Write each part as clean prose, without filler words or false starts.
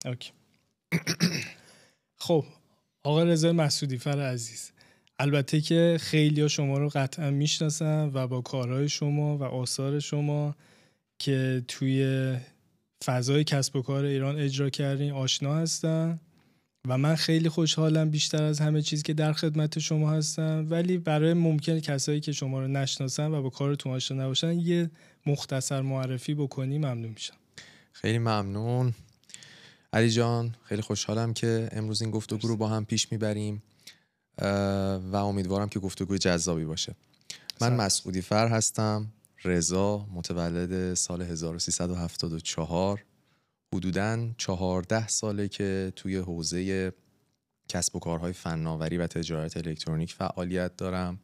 اوکی. خب آقا رضا مسعودی فر عزیز، البته که خیلی‌ها شما رو قطعا میشناسن و با کارهای شما و آثار شما که توی فضای کسب و کار ایران اجرا کردین آشنا هستن و من خیلی خوشحالم بیشتر از همه چیز که در خدمت شما هستم. ولی برای ممکنه کسایی که شما رو نشناسن و با کارتون آشنا نباشن یه مختصر معرفی بکنی ممنون میشم. خیلی ممنون علی جان، خیلی خوشحالم که امروز این گفتگو رو با هم پیش میبریم و امیدوارم که گفتگوی جذابی باشه. من مسعودی فر هستم، رضا، متولد سال 1374. حدوداً 14 ساله که توی حوزه کسب و کارهای فناوری و تجارت الکترونیک فعالیت دارم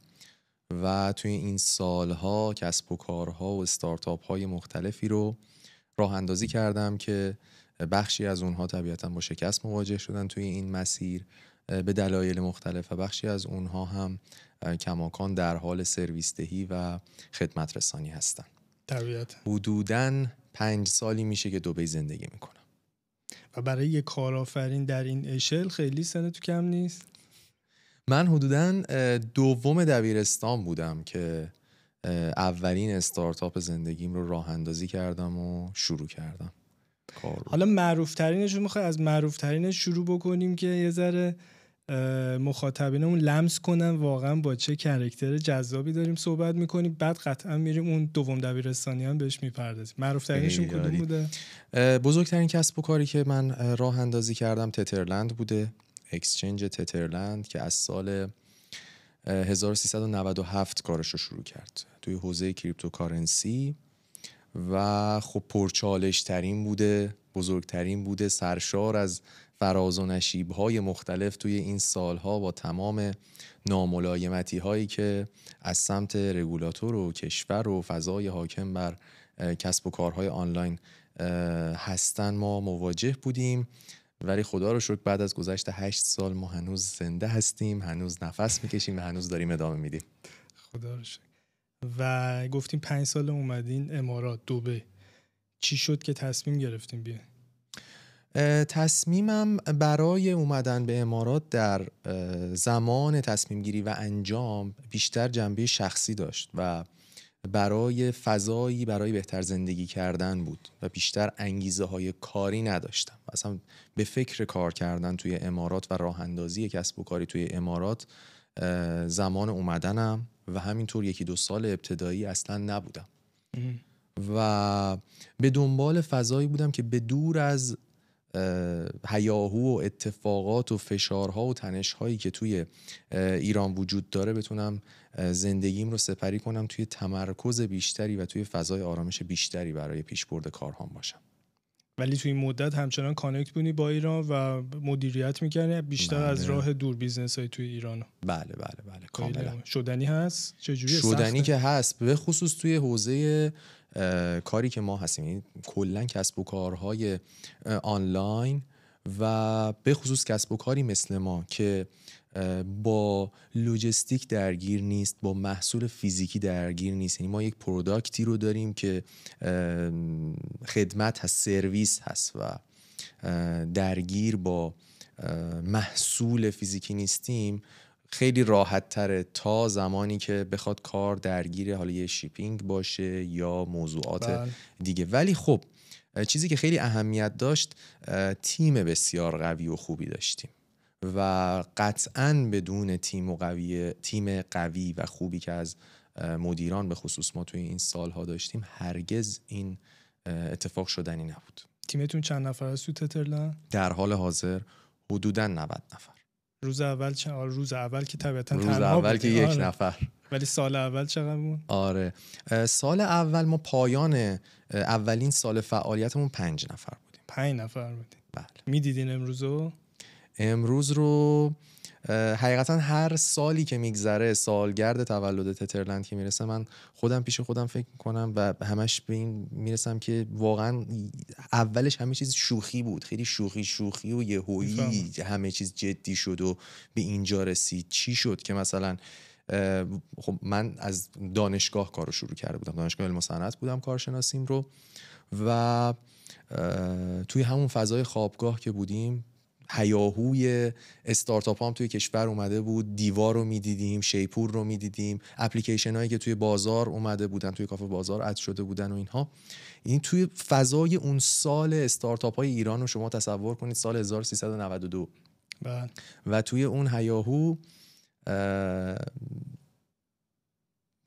و توی این سالها کسب و کارها و استارتاپ های مختلفی رو راه اندازی کردم که بخشی از اونها طبیعتاً با شکست مواجه شدن توی این مسیر به دلایل مختلف و بخشی از اونها هم کماکان در حال سرویس دهی و خدمت رسانی هستن. طبیعتاً حدوداً 5 سالی میشه که دبی زندگی میکنم و برای یه کارآفرین در این اشل خیلی سن تو کم نیست. من حدوداً دوم دبیرستان بودم که اولین استارتاپ زندگیم رو راه اندازی کردم و شروع کردم کار رو. حالا معروف ترینش رو میخوای از معروف ترینش شروع بکنیم که یه ذره مخاطبینمون لمس کنن واقعا با چه کاراکتر جذابی داریم صحبت میکنیم، بعد قطعا میریم اون دوم دبیرستانی هم بهش میپردازیم. معروف ترینشون کدوم بوده؟ بزرگترین کسب و کاری که من راه اندازی کردم تترلند بوده، اکسچنج تترلند که از سال 1397 کارش رو شروع کرد توی حوزه کریپتوکارنسی و خب پرچالش ترین بوده، بزرگترین بوده، سرشار از فراز و نشیب‌های مختلف توی این سالها با تمام ناملایمتی هایی که از سمت رگولاتور و کشور و فضای حاکم بر کسب و کارهای آنلاین هستن ما مواجه بودیم. ولی خدا رو شکر بعد از گذشت 8 سال ما هنوز زنده هستیم، هنوز نفس میکشیم و هنوز داریم ادامه میدیم. خدا رو شکر. و گفتیم 5 سال اومدین امارات دبی، چی شد که تصمیم گرفتیم بیاین؟ تصمیمم برای اومدن به امارات در زمان تصمیم گیری و انجام بیشتر جنبه شخصی داشت و برای فضایی برای بهتر زندگی کردن بود و بیشتر انگیزه های کاری نداشتم. اصلا به فکر کار کردن توی امارات و راه اندازی کسب و کاری توی امارات زمان اومدنم و همینطور 1-2 سال ابتدایی اصلا نبودم و به دنبال فضایی بودم که به دور از هیاهو و اتفاقات و فشارها و تنش‌هایی که توی ایران وجود داره بتونم زندگیم رو سپری کنم توی تمرکز بیشتری و توی فضای آرامش بیشتری برای پیشبرد کارهام باشم. ولی توی این مدت همچنان کانکت بودی با ایران و مدیریت می‌کردی بیشتر بله. از راه دور بیزنس‌های توی ایران؟ بله کاملا. شدنی هست؟ چجوریه؟ شدنی که هست، به خصوص توی حوزه کاری که ما هستیم، یعنی کلا کسب و کارهای آنلاین و به خصوص کسب و کاری مثل ما که با لوجستیک درگیر نیست، با محصول فیزیکی درگیر نیست. یعنی ما یک پروداکتی رو داریم که خدمت هست، سرویس هست و درگیر با محصول فیزیکی نیستیم. خیلی راحت تره تا زمانی که بخواد کار درگیر حالا یه شیپینگ باشه یا موضوعات دیگه. ولی خب چیزی که خیلی اهمیت داشت، تیم بسیار قوی و خوبی داشتیم و قطعاً بدون تیم قوی و خوبی که از مدیران به خصوص ما توی این سالها داشتیم هرگز این اتفاق شدنی نبود. تیمتون چند نفر است تو تترلند؟ در حال حاضر حدوداً 90 نفر. روز اول که طبیعتاً روز اول که 1 نفر. ولی سال اول چقدر بود؟ آره سال اول ما پایان اولین سال فعالیتمون 5 نفر بودیم. 5 نفر بودیم. بله. میدیدین امروز رو حقیقتا هر سالی که میگذره، سالگرد تولد تترلند که میرسه، من خودم پیش خودم فکر میکنم و همش به این میرسم که واقعا اولش همه چیز شوخی بود، خیلی شوخی و یهویی همه چیز جدی شد و به اینجا رسید. چی شد که مثلا خب من از دانشگاه کارو شروع کرده بودم، دانشگاه علم و صنعت بودم کارشناسیم رو، و توی همون فضای خوابگاه که بودیم، هیاهوی استارتاپ هم توی کشور اومده بود، دیوار رو میدیدیم، شیپور رو میدیدیم، اپلیکیشن هایی که توی بازار اومده بودن، توی کافه بازار اد شده بودن و اینها. این توی فضای اون سال استارتاپ های ایران رو شما تصور کنید، سال 1392. و توی اون هیاهو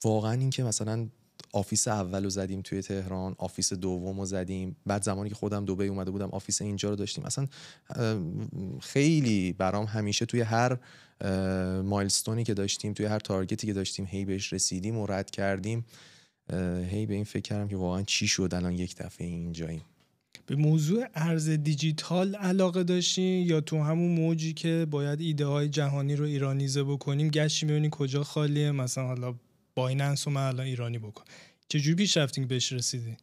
واقعا این که مثلا آفیس اول رو زدیم توی تهران، آفیس دوم رو زدیم، بعد زمانی که خودم دبی اومده بودم آفیس اینجا رو داشتیم. اصلا خیلی برام همیشه توی هر مایلستونی که داشتیم، توی هر تارگتی که داشتیم، هی بهش رسیدیم و رد کردیم، هی به این فکر کردم که واقعا چی شد الان یک دفعه اینجاییم. به موضوع ارز دیجیتال علاقه داشتین یا تو همون موجی که باید ایده های جهانی رو ایرانیزه بکنیم گشتی میبینین کجا خالیه، مثلا حالا بایننس رو من الان ایرانی بکن؟ چجوری پیش رفتین که بهش رسیدین؟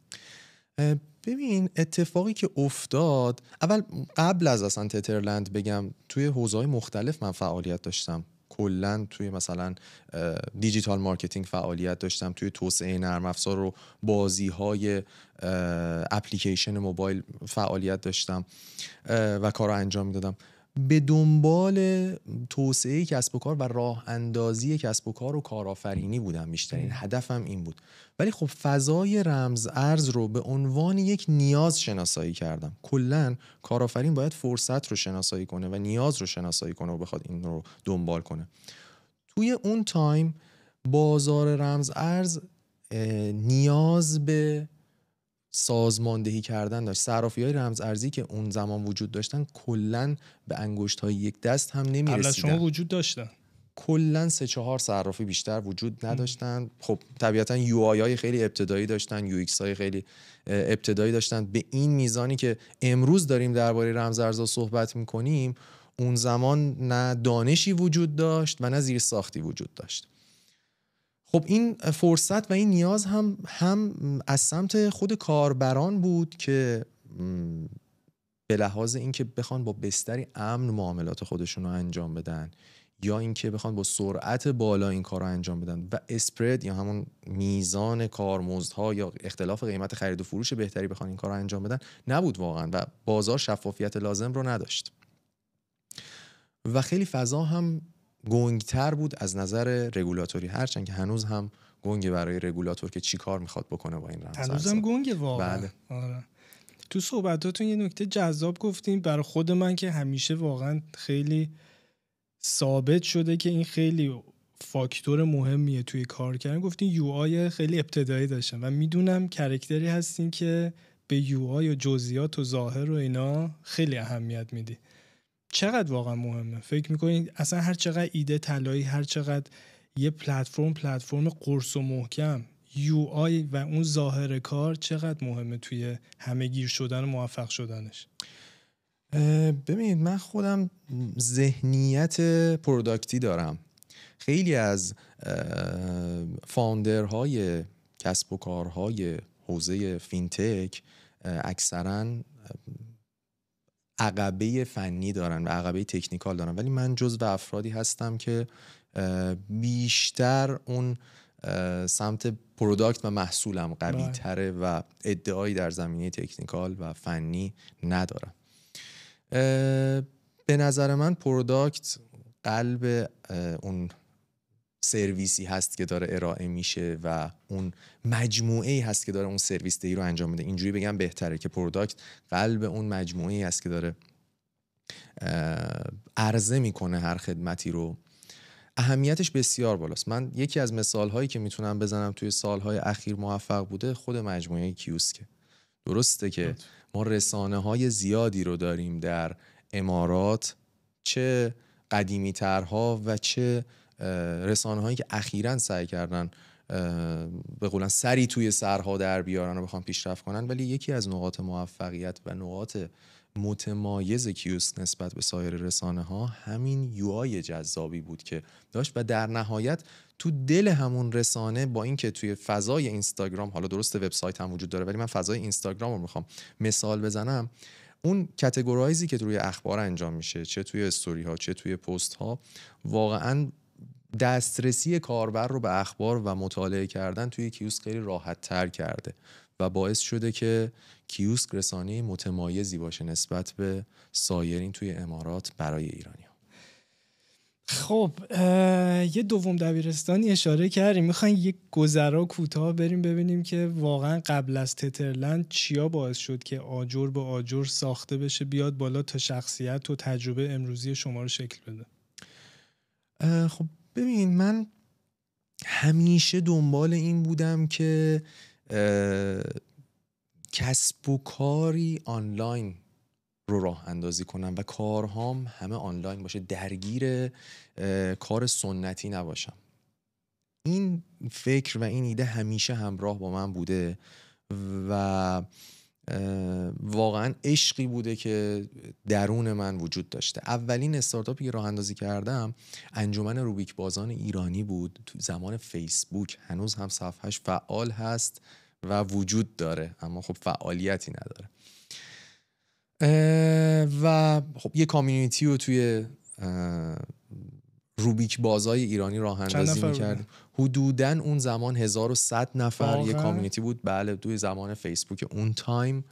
ببین اتفاقی که افتاد، اول قبل از اصلا تترلند بگم، توی حوزه‌های مختلف من فعالیت داشتم. کلا توی مثلا دیجیتال مارکتینگ فعالیت داشتم، توی توسعه نرم افزار و بازی‌های اپلیکیشن موبایل فعالیت داشتم و کارو انجام میدادم. به دنبال توسعه کسب و کار و راه اندازی کسب و کار و کارآفرینی بودم بیشترین هدفم این بود. ولی خب فضای رمز ارز رو به عنوان یک نیاز شناسایی کردم. کلاً کارآفرین باید فرصت رو شناسایی کنه و نیاز رو شناسایی کنه و بخواد این رو دنبال کنه. توی اون تایم بازار رمز ارز نیاز به سازماندهی کردن داشت. صرافی‌های رمز ارزی که اون زمان وجود داشتن کلاً به انگشت‌های یک دست هم نمی‌رسیدن. قبل از شما وجود داشتن؟ کلاً 3-4 صرافی بیشتر وجود نداشتن. خب طبیعتاً یو آی های خیلی ابتدایی داشتن، یو ایکس های خیلی ابتدایی داشتن. به این میزانی که امروز داریم درباره رمز ارزها صحبت می‌کنیم، اون زمان نه دانشی وجود داشت و نه زیرساختی وجود داشت. خب این فرصت و این نیاز هم از سمت خود کاربران بود که به لحاظ اینکه بخوان با بستری امن معاملات خودشون رو انجام بدن، یا اینکه بخوان با سرعت بالا این کار رو انجام بدن و اسپرد یا همون میزان کارمزدها یا اختلاف قیمت خرید و فروش بهتری بخوان این کار رو انجام بدن، نبود واقعا و بازار شفافیت لازم رو نداشت و خیلی فضا هم گنگتر بود از نظر رگولاتوری، هرچند که هنوز هم گنگه برای رگولاتور که چی کار میخواد بکنه با این رمز ارزها. هنوز هم گنگه واقعا. بله. آره. تو صحبتاتون یه نکته جذاب گفتین برای خود من که همیشه واقعا خیلی ثابت شده که این خیلی فاکتور مهمیه توی کار کردن. گفتین یو آی خیلی ابتدایی داشتن و میدونم کرکتری هستین که به یو آی و جزئیات و ظاهر و اینا خیلی اهمیت میدی. چقدر واقعا مهمه؟ فکر میکنین اصلا هر چقدر ایده طلایی، هر چقدر یه پلتفرم قرص و محکم، یو آی و اون ظاهر کار چقدر مهمه توی همه گیر شدن و موفق شدنش؟ ببینید من خودم ذهنیت پروداکتی دارم. خیلی از فاوندرهای کسب و کارهای حوزه فینتک اکثراً عقبه فنی دارن و عقبه تکنیکال دارن، ولی من جزو افرادی هستم که بیشتر اون سمت پروداکت و محصولم قوی تره و ادعایی در زمینه تکنیکال و فنی ندارم. به نظر من پروداکت قلب اون سرویسی هست که داره ارائه میشه و اون مجموعه‌ای هست که داره اون سرویس دهی رو انجام میده. اینجوری بگم بهتره که پروداکت قلب اون مجموعه‌ای هست که داره عرضه میکنه هر خدمتی رو. اهمیتش بسیار بالاست. من یکی از مثال‌هایی که میتونم بزنم توی سال‌های اخیر موفق بوده خود مجموعه کیوسکه. درسته که ما رسانه‌های زیادی رو داریم در امارات، چه قدیمی ترها و چه رسانه‌هایی که اخیراً سعی کردن به قولن سری توی سرها در بیارن و بخوان پیشرفت کنن، ولی یکی از نقاط موفقیت و نقاط متمایز کیوسک نسبت به سایر رسانه‌ها همین یوآی جذابی بود که داشت و در نهایت تو دل همون رسانه، با اینکه توی فضای اینستاگرام، حالا درسته وبسایت هم وجود داره ولی من فضای اینستاگرام رو میخوام مثال بزنم، اون کاتگورایزی که روی اخبار انجام میشه، چه توی استوری ها چه توی پست ها، واقعاً دسترسی کاربر رو به اخبار و مطالعه کردن توی کیوسک خیلی راحت تر کرده و باعث شده که کیوسک رسانه متمایزی باشه نسبت به سایرین توی امارات برای ایرانی‌ها. خب یه دوم دبیرستانی اشاره کردیم، میخواین یک گذرا کوتاه بریم ببینیم که واقعا قبل از تترلند چیا باعث شد که آجر به آجر ساخته بشه بیاد بالا تا شخصیت و تجربه امروزی شما رو شکل بده. خب ببین، من همیشه دنبال این بودم که کسب و کاری آنلاین رو راه اندازی کنم و کارهام همه آنلاین باشه، درگیر کار سنتی نباشم. این فکر و این ایده همیشه همراه با من بوده و واقعا عشقی بوده که درون من وجود داشته. اولین استارتاپی که راه اندازی کردم انجمن روبیک بازان ایرانی بود تو زمان فیسبوک. هنوز هم صفحهش فعال هست و وجود داره، اما خب فعالیتی نداره. و خب یه کامیونیتی رو توی روبیک بازای ایرانی راه اندازی می‌کردیم. حدوداً اون زمان 1100 نفر یه کامیونیتی بود. بله، توی زمان فیسبوک اون تایم،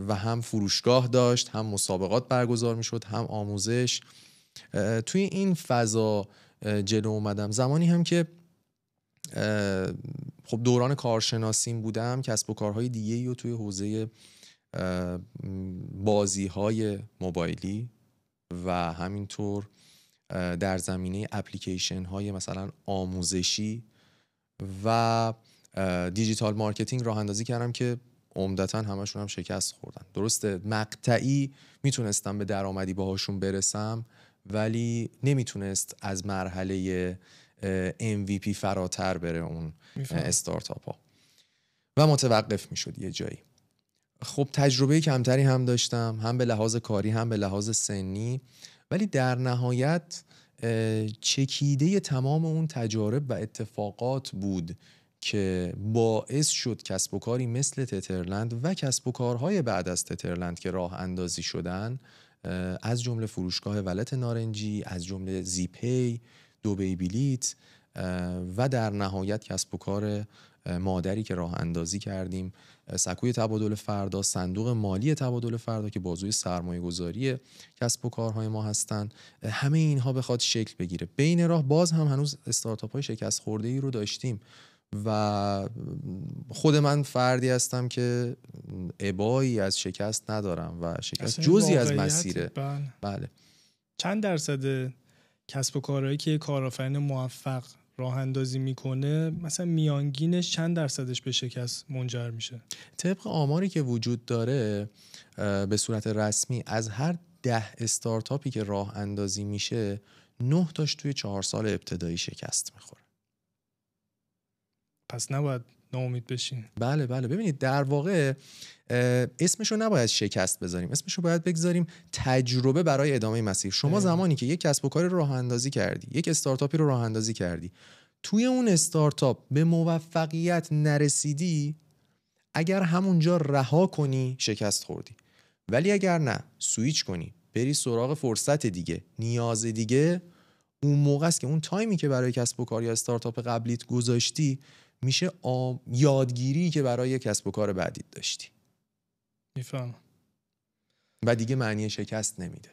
و هم فروشگاه داشت، هم مسابقات برگزار می‌شد، هم آموزش. توی این فضا جلو اومدم. زمانی هم که خب دوران کارشناسیم بودم، کسب و کارهای دیگه‌ای رو توی حوزه بازی‌های موبایلی و همینطور در زمینه اپلیکیشن های مثلا آموزشی و دیجیتال مارکتینگ راه اندازی کردم که عمدتاً همشون هم شکست خوردن. درسته مقطعی میتونستم به درآمدی باهاشون برسم، ولی نمیتونست از مرحله MVP فراتر بره اون استارتاپ ها و متوقف میشد یه جایی. خب تجربه کمتری هم داشتم، هم به لحاظ کاری هم به لحاظ سنی، ولی در نهایت چکیده تمام اون تجارب و اتفاقات بود که باعث شد کسب و کاری مثل تترلند و کسب و کارهای بعد از تترلند که راه اندازی شدن، از جمله فروشگاه ولت نارنجی، از جمله زیپی، دبی بلیت و در نهایت کسب و کار مادری که راه اندازی کردیم، سکوی تبادل فردا، صندوق مالی تبادل فردا که بازوی سرمایه گذاری کسب و کارهای ما هستن. همه اینها بخواد شکل بگیره، بین راه باز هم هنوز استارتاپ های شکست خورده ای رو داشتیم و خود من فردی هستم که ابایی از شکست ندارم و شکست جزئی از مسیره. بله. چند درصد کسب و کارهایی که کارآفرین موفق راه اندازی میکنه مثلا میانگینش چند درصدش به شکست منجر میشه؟ طبق آماری که وجود داره به صورت رسمی از هر 10 استارتاپی که راه اندازی میشه 9 تاش توی 4 سال ابتدایی شکست میخوره. پس نباید ناامید بشین. بله ببینید، در واقع اسمشو نباید شکست بذاریم، اسمشو باید بگذاریم تجربه برای ادامه مسیر. شما زمانی که یک کسب و کاری رو راه اندازی کردی، یک استارتاپی رو راه اندازی کردی، توی اون استارتاپ به موفقیت نرسیدی، اگر همونجا رها کنی شکست خوردی. ولی اگر نه سویچ کنی، بری سراغ فرصت دیگه، نیاز دیگه، اون موقع است که اون تایمی که برای کسب و کار یا استارتاپ قبلیت گذاشتی میشه یادگیری که برای کسب و کار بعدیت داشتی. میفهم. و دیگه معنی شکست نمیده.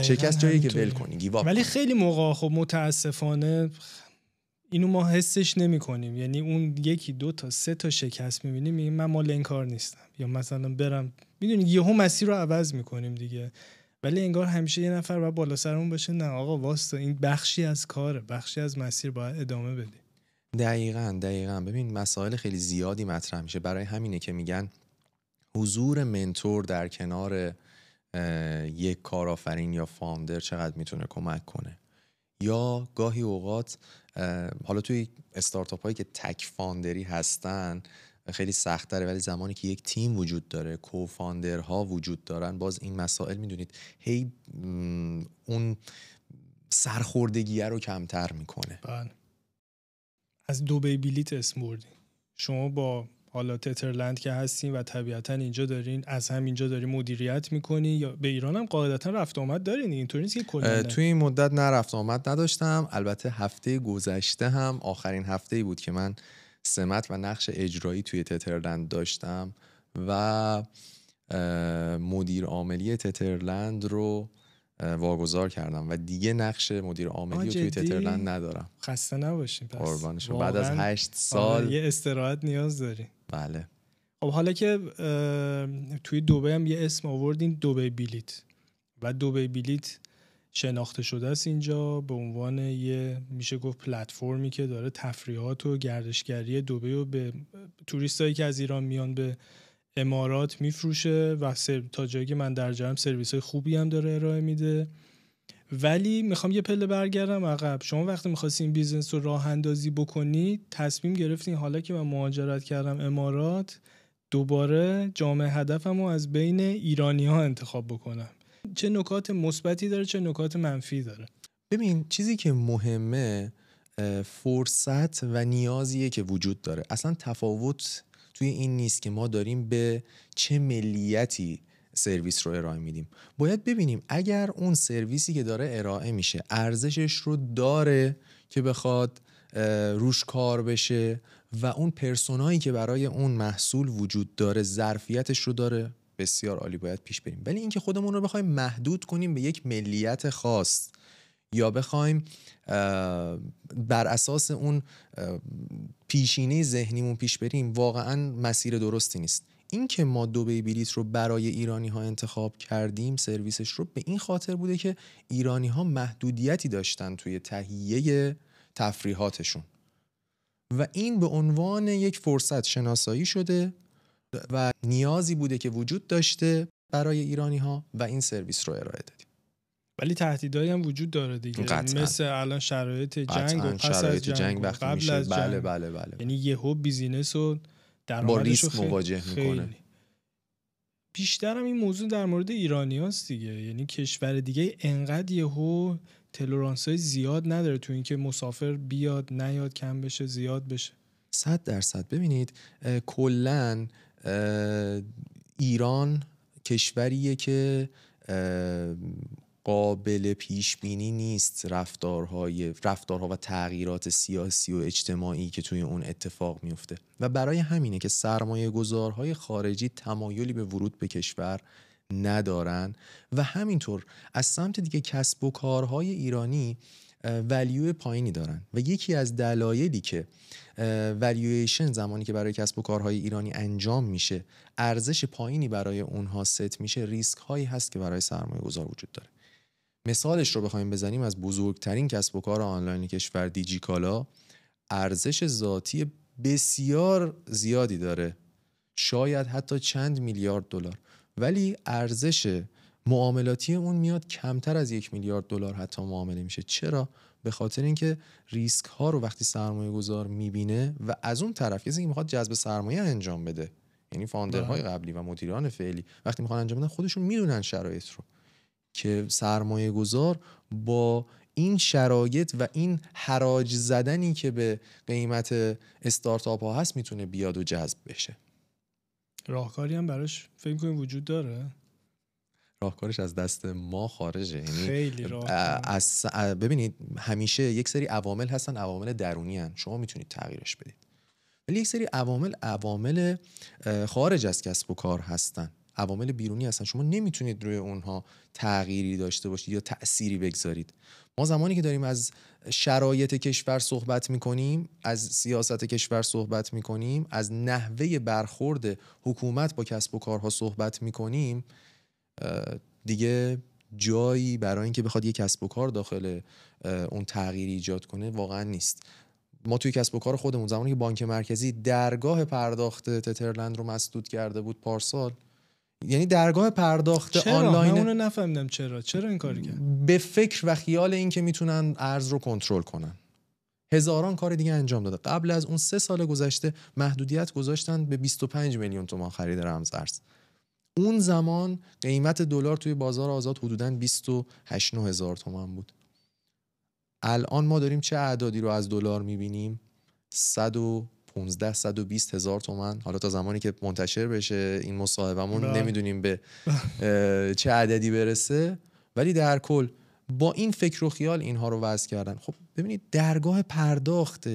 شکست جایی که ول کنی، گیواب. ولی خیلی موقع خب متاسفانه اینو ما حسش نمی کنیم. یعنی اون 1 2 تا 3 تا شکست میبینیم میگیم من مال این کار نیستم، یا مثلا برم، میدونی یهو مسیر رو عوض میکنیم دیگه. ولی انگار همیشه یه نفر باید بالا سرمون باشه، نه آقا واسه این بخشی از کاره، بخشی از مسیر، باید ادامه بدی. دقیقاً. ببین مسائل خیلی زیادی مطرح میشه، برای همینه که میگن حضور منتور در کنار یک کارآفرین یا فاوندر چقدر میتونه کمک کنه. یا گاهی اوقات حالا توی استارتاپ هایی که تک فاوندری هستن خیلی سخت تره، ولی زمانی که یک تیم وجود داره، کوفاندرها وجود دارن، باز این مسائل میدونید هی اون سرخوردگیه رو کمتر میکنه. بله. از دبی بلیت اسم بردین. شما با حالا تترلند که هستین و طبیعتا اینجا دارین، از همینجا دارین مدیریت میکنی، یا به ایران هم قاعدتا رفت آمد دارین؟ اینطوری نیست که کلا توی این مدت نه رفت آمد نداشتم. البته هفته گذشته هم آخرین هفته‌ای بود که من سمت و نقش اجرایی توی تترلند داشتم و مدیر عاملی تترلند رو واگذار کردم و دیگه نقش مدیر عاملی رو توی تترلند ندارم. خسته نباشین. پس قربانشون. بعد از 8 سال یه استراحت نیاز داری. بله. خب حالا که توی دبی هم یه اسم آوردین، دبی بلیت، و دبی بلیت شناخته شده است اینجا به عنوان یه میشه گفت پلتفرمی که داره تفریحات و گردشگری دبی رو به توریستایی که از ایران میان به امارات میفروشه و تا جایی که من در جرم سرویس‌های خوبی هم داره ارائه میده. ولی میخوام یه پله برگردم عقب. شما وقتی می‌خواستین این بیزنس رو راه اندازی بکنی تصمیم گرفتین حالا که من مهاجرت کردم امارات دوباره جامعه هدفم رو از بین ایرانی‌ها انتخاب بکنم. چه نکات مثبتی داره چه نکات منفی داره؟ ببین چیزی که مهمه فرصت و نیازیه که وجود داره. اصلا تفاوت توی این نیست که ما داریم به چه ملیتی سرویس رو ارائه میدیم. باید ببینیم اگر اون سرویسی که داره ارائه میشه ارزشش رو داره که بخواد روش کار بشه و اون پرسونایی که برای اون محصول وجود داره ظرفیتش رو داره، بسیار عالی، باید پیش بریم. ولی اینکه خودمون رو بخوایم محدود کنیم به یک ملیت خاص یا بخوایم بر اساس اون پیشینه ذهنیمون پیش بریم واقعا مسیر درستی نیست. این که ما دبی بلیت رو برای ایرانی ها انتخاب کردیم سرویسش رو به این خاطر بوده که ایرانی ها محدودیتی داشتن توی تهیه تفریحاتشون و این به عنوان یک فرصت شناسایی شده و نیازی بوده که وجود داشته برای ایرانی ها و این سرویس رو ارائه دادیم. ولی تهدیدایی هم وجود داره دیگه، قطعاً. مثل الان شرایط جنگ و پس از جنگ و قبل از جنگ. بله. یعنی یهو بیزینس رو با ریسک مواجه میکنه. بیشتر هم این موضوع در مورد ایرانی هاست دیگه، یعنی کشور دیگه انقدر یهو تلرانس‌های زیاد نداره تو اینکه مسافر بیاد نیاد، کم بشه زیاد بشه. 100%. ببینید کلاً ایران کشوریه که قابل پیش بینی نیست رفتارها و تغییرات سیاسی و اجتماعی که توی اون اتفاق میفته و برای همینه که سرمایه گذارهای خارجی تمایلی به ورود به کشور ندارن و همینطور از سمت دیگه کسب و کارهای ایرانی ولیو پایینی دارن و یکی از دلایلی که والیویشن زمانی که برای کسب و کارهای ایرانی انجام میشه ارزش پایینی برای اونها ست میشه، ریسک هایی هست که برای سرمایه گذار وجود داره. مثالش رو بخوایم بزنیم از بزرگترین کسب و کار آنلاین کشور دیجیکالا ارزش ذاتی بسیار زیادی داره، شاید حتی چند میلیارد دلار، ولی ارزش معاملاتی اون میاد کمتر از 1 میلیارد دلار حتی معامله میشه. چرا؟ به خاطر اینکه ریسک ها رو وقتی سرمایه گذار میبینه و از اون طرف کسی که میخواد جذب سرمایه انجام بده، یعنی فاوندرهای قبلی و مدیران فعلی وقتی میخوان انجام بدن خودشون میدونن شرایط رو که سرمایه گذار با این شرایط و این حراج زدنی که به قیمت استارتاپ ها هست میتونه بیاد و جذب بشه. راهکاری هم براش فکر کنیم وجود داره؟ راهکارش از دست ما خارجه. یعنی خیلی ببینید همیشه یک سری عوامل هستن، عوامل درونی هستن، شما میتونید تغییرش بدید، ولی یک سری عوامل خارج از کسب و کار هستن، عوامل بیرونی هستن، شما نمیتونید روی اونها تغییری داشته باشید یا تأثیری بگذارید. ما زمانی که داریم از شرایط کشور صحبت میکنیم، از سیاست کشور صحبت میکنیم، از نحوه برخورد حکومت با کسب و کارها صحبت میکنیم، دیگه جایی برای اینکه بخواد یک کسب و کار داخل اون تغییری ایجاد کنه واقعا نیست. ما توی کسب و کار خودمون زمانی که بانک مرکزی درگاه پرداخت تترلند رو مسدود کرده بود پارسال، یعنی درگاه پرداخت آنلاین، من اونو نفهمیدم چرا این کاری کرد؟ به فکر و خیال این که میتونن ارز رو کنترل کنن. هزاران کار دیگه انجام داده. قبل از اون 3 سال گذشته محدودیت گذاشتن به 25 میلیون تومان خرید رمز ارز. اون زمان قیمت دلار توی بازار آزاد حدوداً 28 هزار تومان بود. الان ما داریم چه اعدادی رو از دلار میبینیم؟ 115-120 هزار تومان. حالا تا زمانی که منتشر بشه این مصاحبهمون نمیدونیم به چه عددی برسه، ولی در کل با این فکر و خیال اینها رو وضع کردن. خب ببینید درگاه پرداخت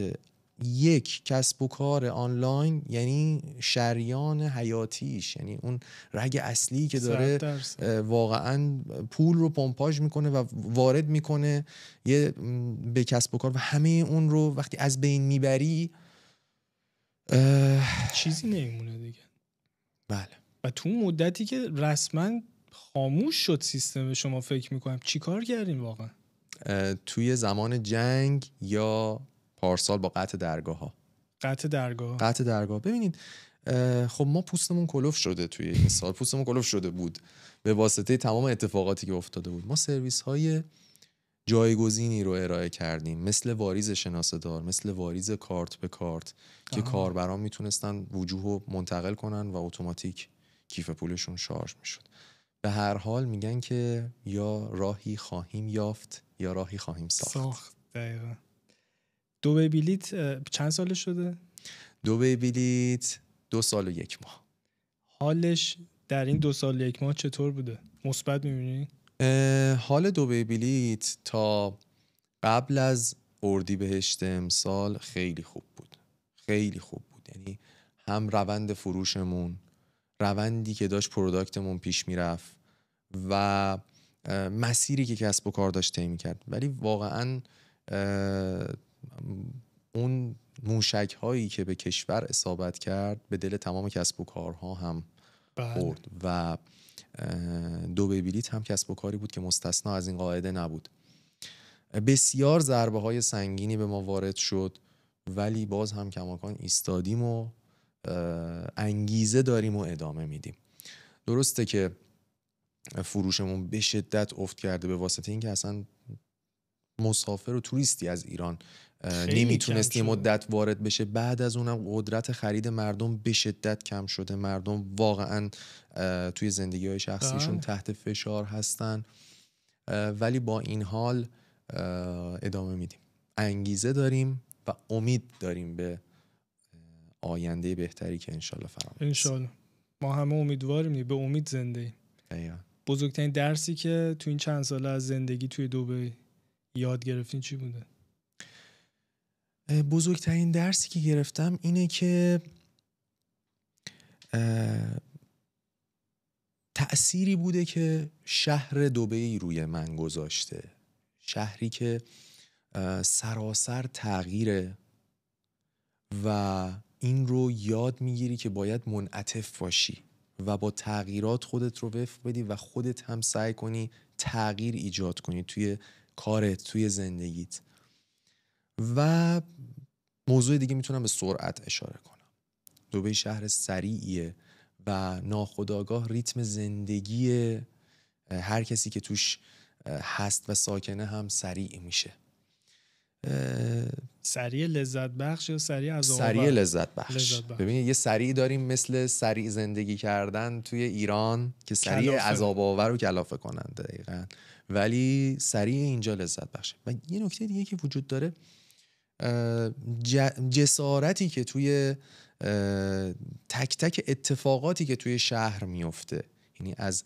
یک کسب و کار آنلاین یعنی شریان حیاتیش، یعنی اون رگ اصلی که داره واقعا پول رو پمپاژ میکنه و وارد میکنه به کسب و کار و همه اون رو وقتی از بین میبری چیزی نمیمونه دیگه. بله. و تو مدتی که رسما خاموش شد سیستم، شما فکر میکنم چی کار کردین واقعا؟ توی زمان جنگ یا پارسال با قطع درگاه ها. قطع درگاه. ببینید خب ما پوستمون کلوف شده توی این سال، پوستمون کلوف شده بود به واسطه تمام اتفاقاتی که افتاده بود. ما سرویس های جایگزینی رو ارائه کردیم، مثل واریز شناسه‌دار، مثل واریز کارت به کارت که کاربران میتونستن وجوه رو منتقل کنن و اتوماتیک کیف پولشون شارژ میشد. به هر حال میگن که یا راهی خواهیم یافت یا راهی خواهیم ساخت. دقیقا. دبی بلیت چند سال شده؟ دبی بلیت 2 سال و 1 ماه. حالش در این 2 سال و 1 ماه چطور بوده؟ مثبت می‌بینی؟ حال دبی بلیت تا قبل از اردیبهشت امسال خیلی خوب بود. خیلی خوب بود. یعنی هم روند فروشمون، روندی که داشت پروداکتمون پیش میرفت و مسیری که کسب و کار داشت طی می‌کرد، ولی واقعاً اون موشک هایی که به کشور اصابت کرد به دل تمام کسب و کارها هم خورد و دبی بلیت هم کسب و کاری بود که مستثنا از این قاعده نبود. بسیار ضربه های سنگینی به ما وارد شد، ولی باز هم کماکان ایستادیم و انگیزه داریم و ادامه میدیم. درسته که فروشمون به شدت افت کرده به واسطه اینکه اصلا مسافر و توریستی از ایران نمیتونست یه مدت وارد بشه. بعد از اونم قدرت خرید مردم به شدت کم شده، مردم واقعا توی زندگی های شخصیشون تحت فشار هستن، ولی با این حال ادامه میدیم، انگیزه داریم و امید داریم به آینده بهتری که انشالله فرا میرسه. انشالله ما همه امیدواریم، به امید زنده ایم. بزرگترین درسی که تو این چند ساله از زندگی توی دبی یاد گرفتین چی بوده؟ بزرگترین درسی که گرفتم اینه که تأثیری بوده که شهر دبی روی من گذاشته. شهری که سراسر تغییره و این رو یاد میگیری که باید منعطف باشی و با تغییرات خودت رو وفق بدی و خودت هم سعی کنی تغییر ایجاد کنی توی کارت، توی زندگیت. و موضوع دیگه میتونم به سرعت اشاره کنم. دبی شهر سریعیه و ناخودآگاه ریتم زندگی هر کسی که توش هست و ساکنه هم سریع میشه. سریع لذت بخش یا سریع عذاب آور؟ سریع لذت بخش. ببینید یه سریع داریم مثل سریع زندگی کردن توی ایران که سریع عذاب آور و کلافه کننده دقیقاً، ولی سریع اینجا لذت بخشه. و یه نکته دیگه که وجود داره، جسارتی که توی تک تک اتفاقاتی که توی شهر میفته، یعنی از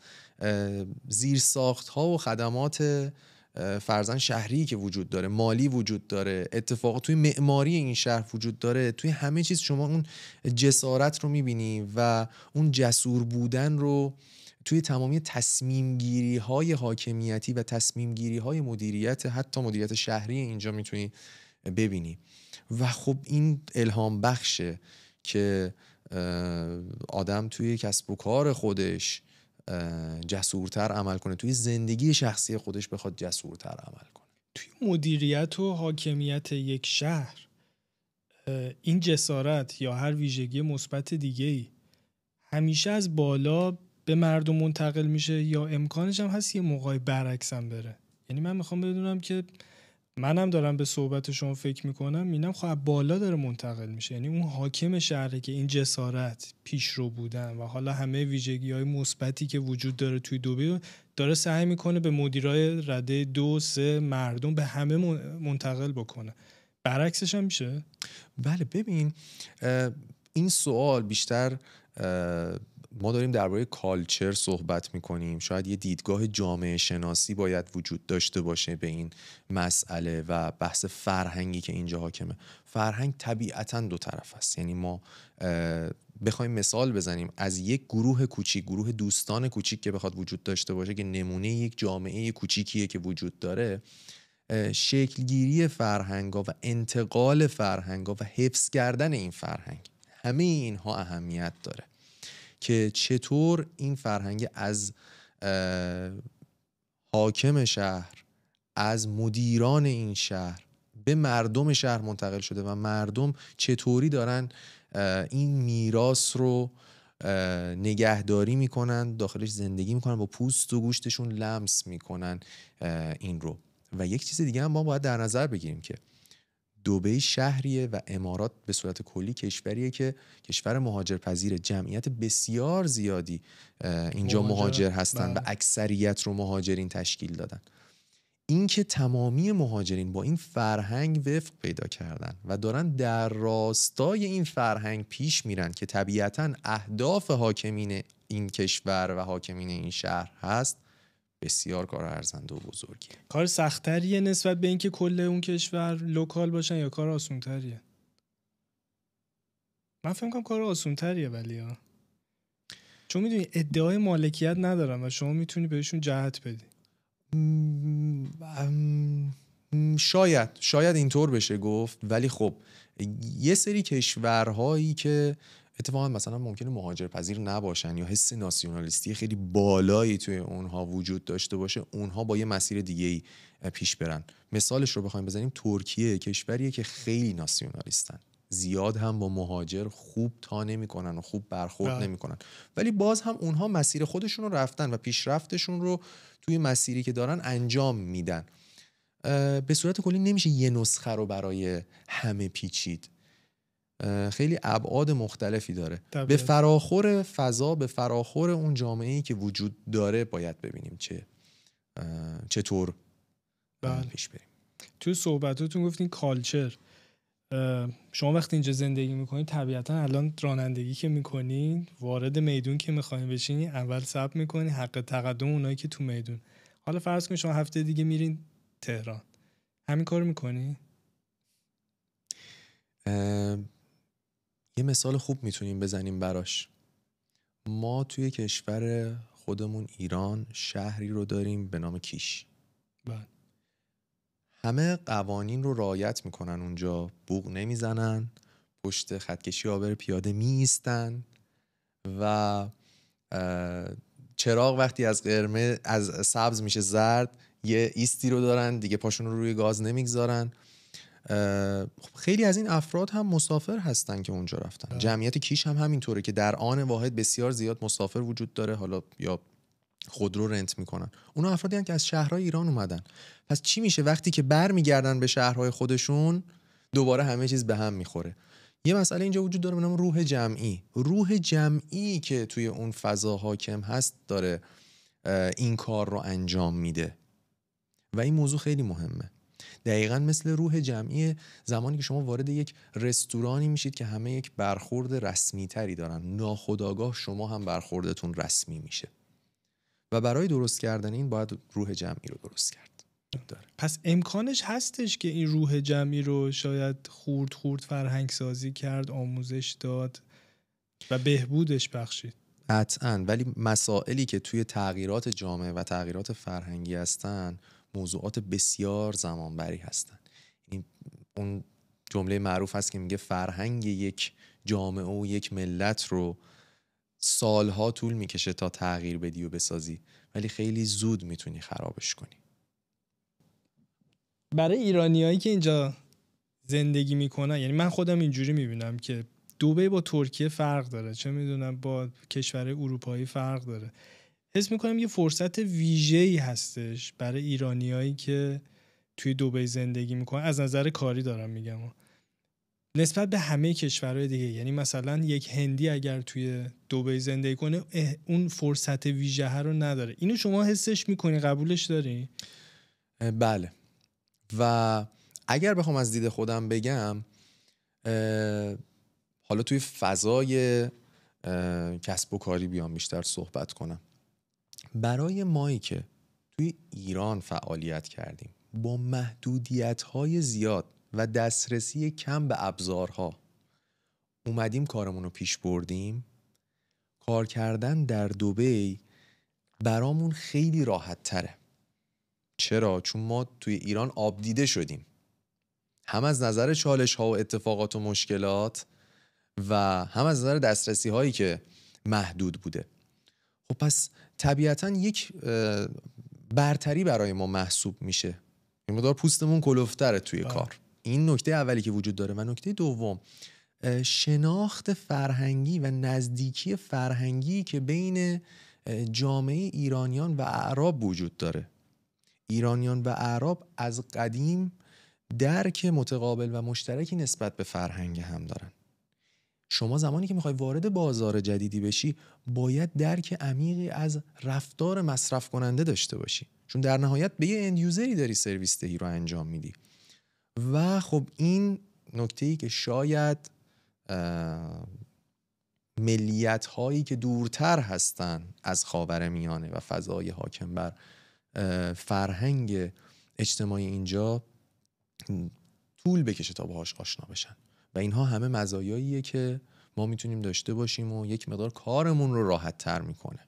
زیرساخت‌ها و خدمات فرضاً شهری که وجود داره، مالی وجود داره، اتفاقات توی معماری این شهر وجود داره، توی همه چیز شما اون جسارت رو میبینی و اون جسور بودن رو توی تمامی تصمیم گیری های حاکمیتی و تصمیم گیری های مدیریت، حتی مدیریت شهری اینجا میتونی ببینی. و خب این الهام بخشه که آدم توی کسب و کار خودش جسورتر عمل کنه، توی زندگی شخصی خودش بخواد جسورتر عمل کنه. توی مدیریت و حاکمیت یک شهر این جسارت یا هر ویژگی مثبت دیگه‌ای همیشه از بالا به مردم منتقل میشه یا امکانش هم هست یه موقعی برعکس هم بره؟ یعنی من میخوام بدونم که منم دارم به صحبت شما فکر میکنم میبینم خب بالا داره منتقل میشه، یعنی اون حاکم شهره که این جسارت، پیشرو بودن و حالا همه ویژگی‌های مثبتی که وجود داره توی دبی داره سعی میکنه به مدیرای رده 2 3 مردم به همه منتقل بکنه. برعکسش هم میشه؟ بله. ببین این سوال بیشتر ما داریم درباره کالچر صحبت میکنیم، شاید یه دیدگاه جامعه شناسی باید وجود داشته باشه به این مسئله و بحث فرهنگی که اینجا حاکمه. فرهنگ طبیعتاً دو طرف است. یعنی ما بخوایم مثال بزنیم از یک گروه کوچیک، گروه دوستان کوچیک که بخواد وجود داشته باشه که نمونه یک جامعه کوچیکیه که وجود داره، شکلگیری فرهنگا و انتقال فرهنگا و حفظ کردن این فرهنگ، همه اینها اهمیت داره که چطور این فرهنگ از حاکم شهر، از مدیران این شهر به مردم شهر منتقل شده و مردم چطوری دارن این میراث رو نگهداری میکنن، داخلش زندگی میکنن، با پوست و گوشتشون لمس میکنن این رو. و یک چیز دیگه هم ما باید در نظر بگیریم که دبی شهریه و امارات به صورت کلی کشوریه که کشور مهاجرپذیر، جمعیت بسیار زیادی اینجا مهاجر هستن و اکثریت رو مهاجرین تشکیل دادن. این که تمامی مهاجرین با این فرهنگ وفق پیدا کردن و دارن در راستای این فرهنگ پیش میرن که طبیعتاً اهداف حاکمین این کشور و حاکمین این شهر هست، بسیار کار ارزنده و بزرگیه. کار سخت‌تریه نسبت به اینکه کل اون کشور لوکال باشن یا کار آسان‌تریه؟ من فکر می‌کنم کار آسان‌تریه، ولی چون میدونی ادعای مالکیت ندارن و شما میتونی بهشون جهت بدی. شاید اینطور بشه گفت، ولی خب یه سری کشورهایی که اتفاقا مثلا ممکنه مهاجرپذیر نباشن یا حس ناسیونالیستی خیلی بالایی توی اونها وجود داشته باشه، اونها با یه مسیر دیگه‌ای پیش برن. مثالش رو بخوایم بزنیم، ترکیه کشوریه که خیلی ناسیونالیستن، زیاد هم با مهاجر خوب تا نمی‌کنن و خوب برخورد نمی‌کنن، ولی باز هم اونها مسیر خودشون رو رفتن و پیشرفتشون رو توی مسیری که دارن انجام میدن. به صورت کلی نمیشه یه نسخه رو برای همه پیچید، خیلی ابعاد مختلفی داره. به فراخور فضا، به فراخور اون جامعه‌ای که وجود داره باید ببینیم چطور پیش بریم. توی صحبتاتون گفتین کالچر. شما وقتی اینجا زندگی میکنید طبیعتا الان رانندگی که میکنین، وارد میدون که میخواین بشین، اول ثبت میکنین حق تقدم اونایی که تو میدون. حالا فرض کنید شما هفته دیگه میرین تهران، همین کار میکنی؟ یه مثال خوب میتونیم بزنیم براش. ما توی کشور خودمون ایران شهری رو داریم به نام کیش. همه قوانین رو رعایت میکنن اونجا، بوق نمیزنن، پشت خطکشی آبر پیاده میایستن و چراغ وقتی از قرمز از سبز میشه زرد، یه ایستی رو دارن دیگه، پاشون رو روی گاز نمیگذارن. خیلی از این افراد هم مسافر هستن که اونجا رفتن. جمعیت کیش هم همینطوره که در آن واحد بسیار زیاد مسافر وجود داره، حالا یا خودرو رنت میکنن. اونا افرادی هستن که از شهرهای ایران اومدن. پس چی میشه وقتی که برمیگردن به شهرهای خودشون؟ دوباره همه چیز به هم میخوره. یه مسئله اینجا وجود داره به نام روح جمعی. روح جمعی که توی اون فضا حاکم هست داره این کار رو انجام میده و این موضوع خیلی مهمه. دقیقاً مثل روح جمعی زمانی که شما وارد یک رستورانی میشید که همه یک برخورد رسمی تری دارن، ناخودآگاه شما هم برخوردتون رسمی میشه و برای درست کردن این باید روح جمعی رو درست کرد. داره. پس امکانش هستش که این روح جمعی رو شاید خورد فرهنگ سازی کرد، آموزش داد و بهبودش بخشید. قطعاً، ولی مسائلی که توی تغییرات جامعه و تغییرات فرهنگی هستن موضوعات بسیار زمانبری هستن. این اون جمله معروف هست که میگه فرهنگ یک جامعه و یک ملت رو سالها طول میکشه تا تغییر بدی و بسازی، ولی خیلی زود میتونی خرابش کنی. برای ایرانیایی که اینجا زندگی میکنن، یعنی من خودم اینجوری میبینم که دبی با ترکیه فرق داره، چه میدونم با کشورهای اروپایی فرق داره. حس میکنم یه فرصت ویژه‌ای هستش برای ایرانیایی که توی دبی زندگی میکنن، از نظر کاری دارم میگم، نسبت به همه کشورهای دیگه. یعنی مثلا یک هندی اگر توی دبی زندگی کنه اون فرصت ویژه رو نداره. اینو شما حسش میکنی؟ قبولش داری؟ بله. و اگر بخوام از دید خودم بگم، حالا توی فضای کسب و کاری بیام بیشتر صحبت کنم. برای مایی که توی ایران فعالیت کردیم با محدودیت‌های زیاد و دسترسی کم به ابزارها، اومدیم کارمون رو پیش بردیم. کار کردن در دبی برامون خیلی راحت تره. چرا؟ چون ما توی ایران آب دیده شدیم، هم از نظر چالش ها و اتفاقات و مشکلات و هم از نظر دسترسی هایی که محدود بوده. خب پس طبیعتاً یک برتری برای ما محسوب میشه، این مقدار پوستمون کلفتره توی کار. این نکته اولی که وجود داره. و نکته دوم، شناخت فرهنگی و نزدیکی فرهنگی که بین جامعه ایرانیان و اعراب وجود داره. ایرانیان و اعراب از قدیم درک متقابل و مشترکی نسبت به فرهنگ هم دارن. شما زمانی که میخوای وارد بازار جدیدی بشی باید درک عمیقی از رفتار مصرف کننده داشته باشی، چون در نهایت به یه اند یوزری داری سرویس دهی رو انجام میدی. و خب این نکته‌ای که شاید ملیت هایی که دورتر هستن از خاورمیانه و فضای حاکم بر فرهنگ اجتماعی اینجا طول بکشه تا باهاش آشنا بشن. و اینها همه مزایاییه که ما میتونیم داشته باشیم و یک مقدار کارمون رو راحت تر میکنه.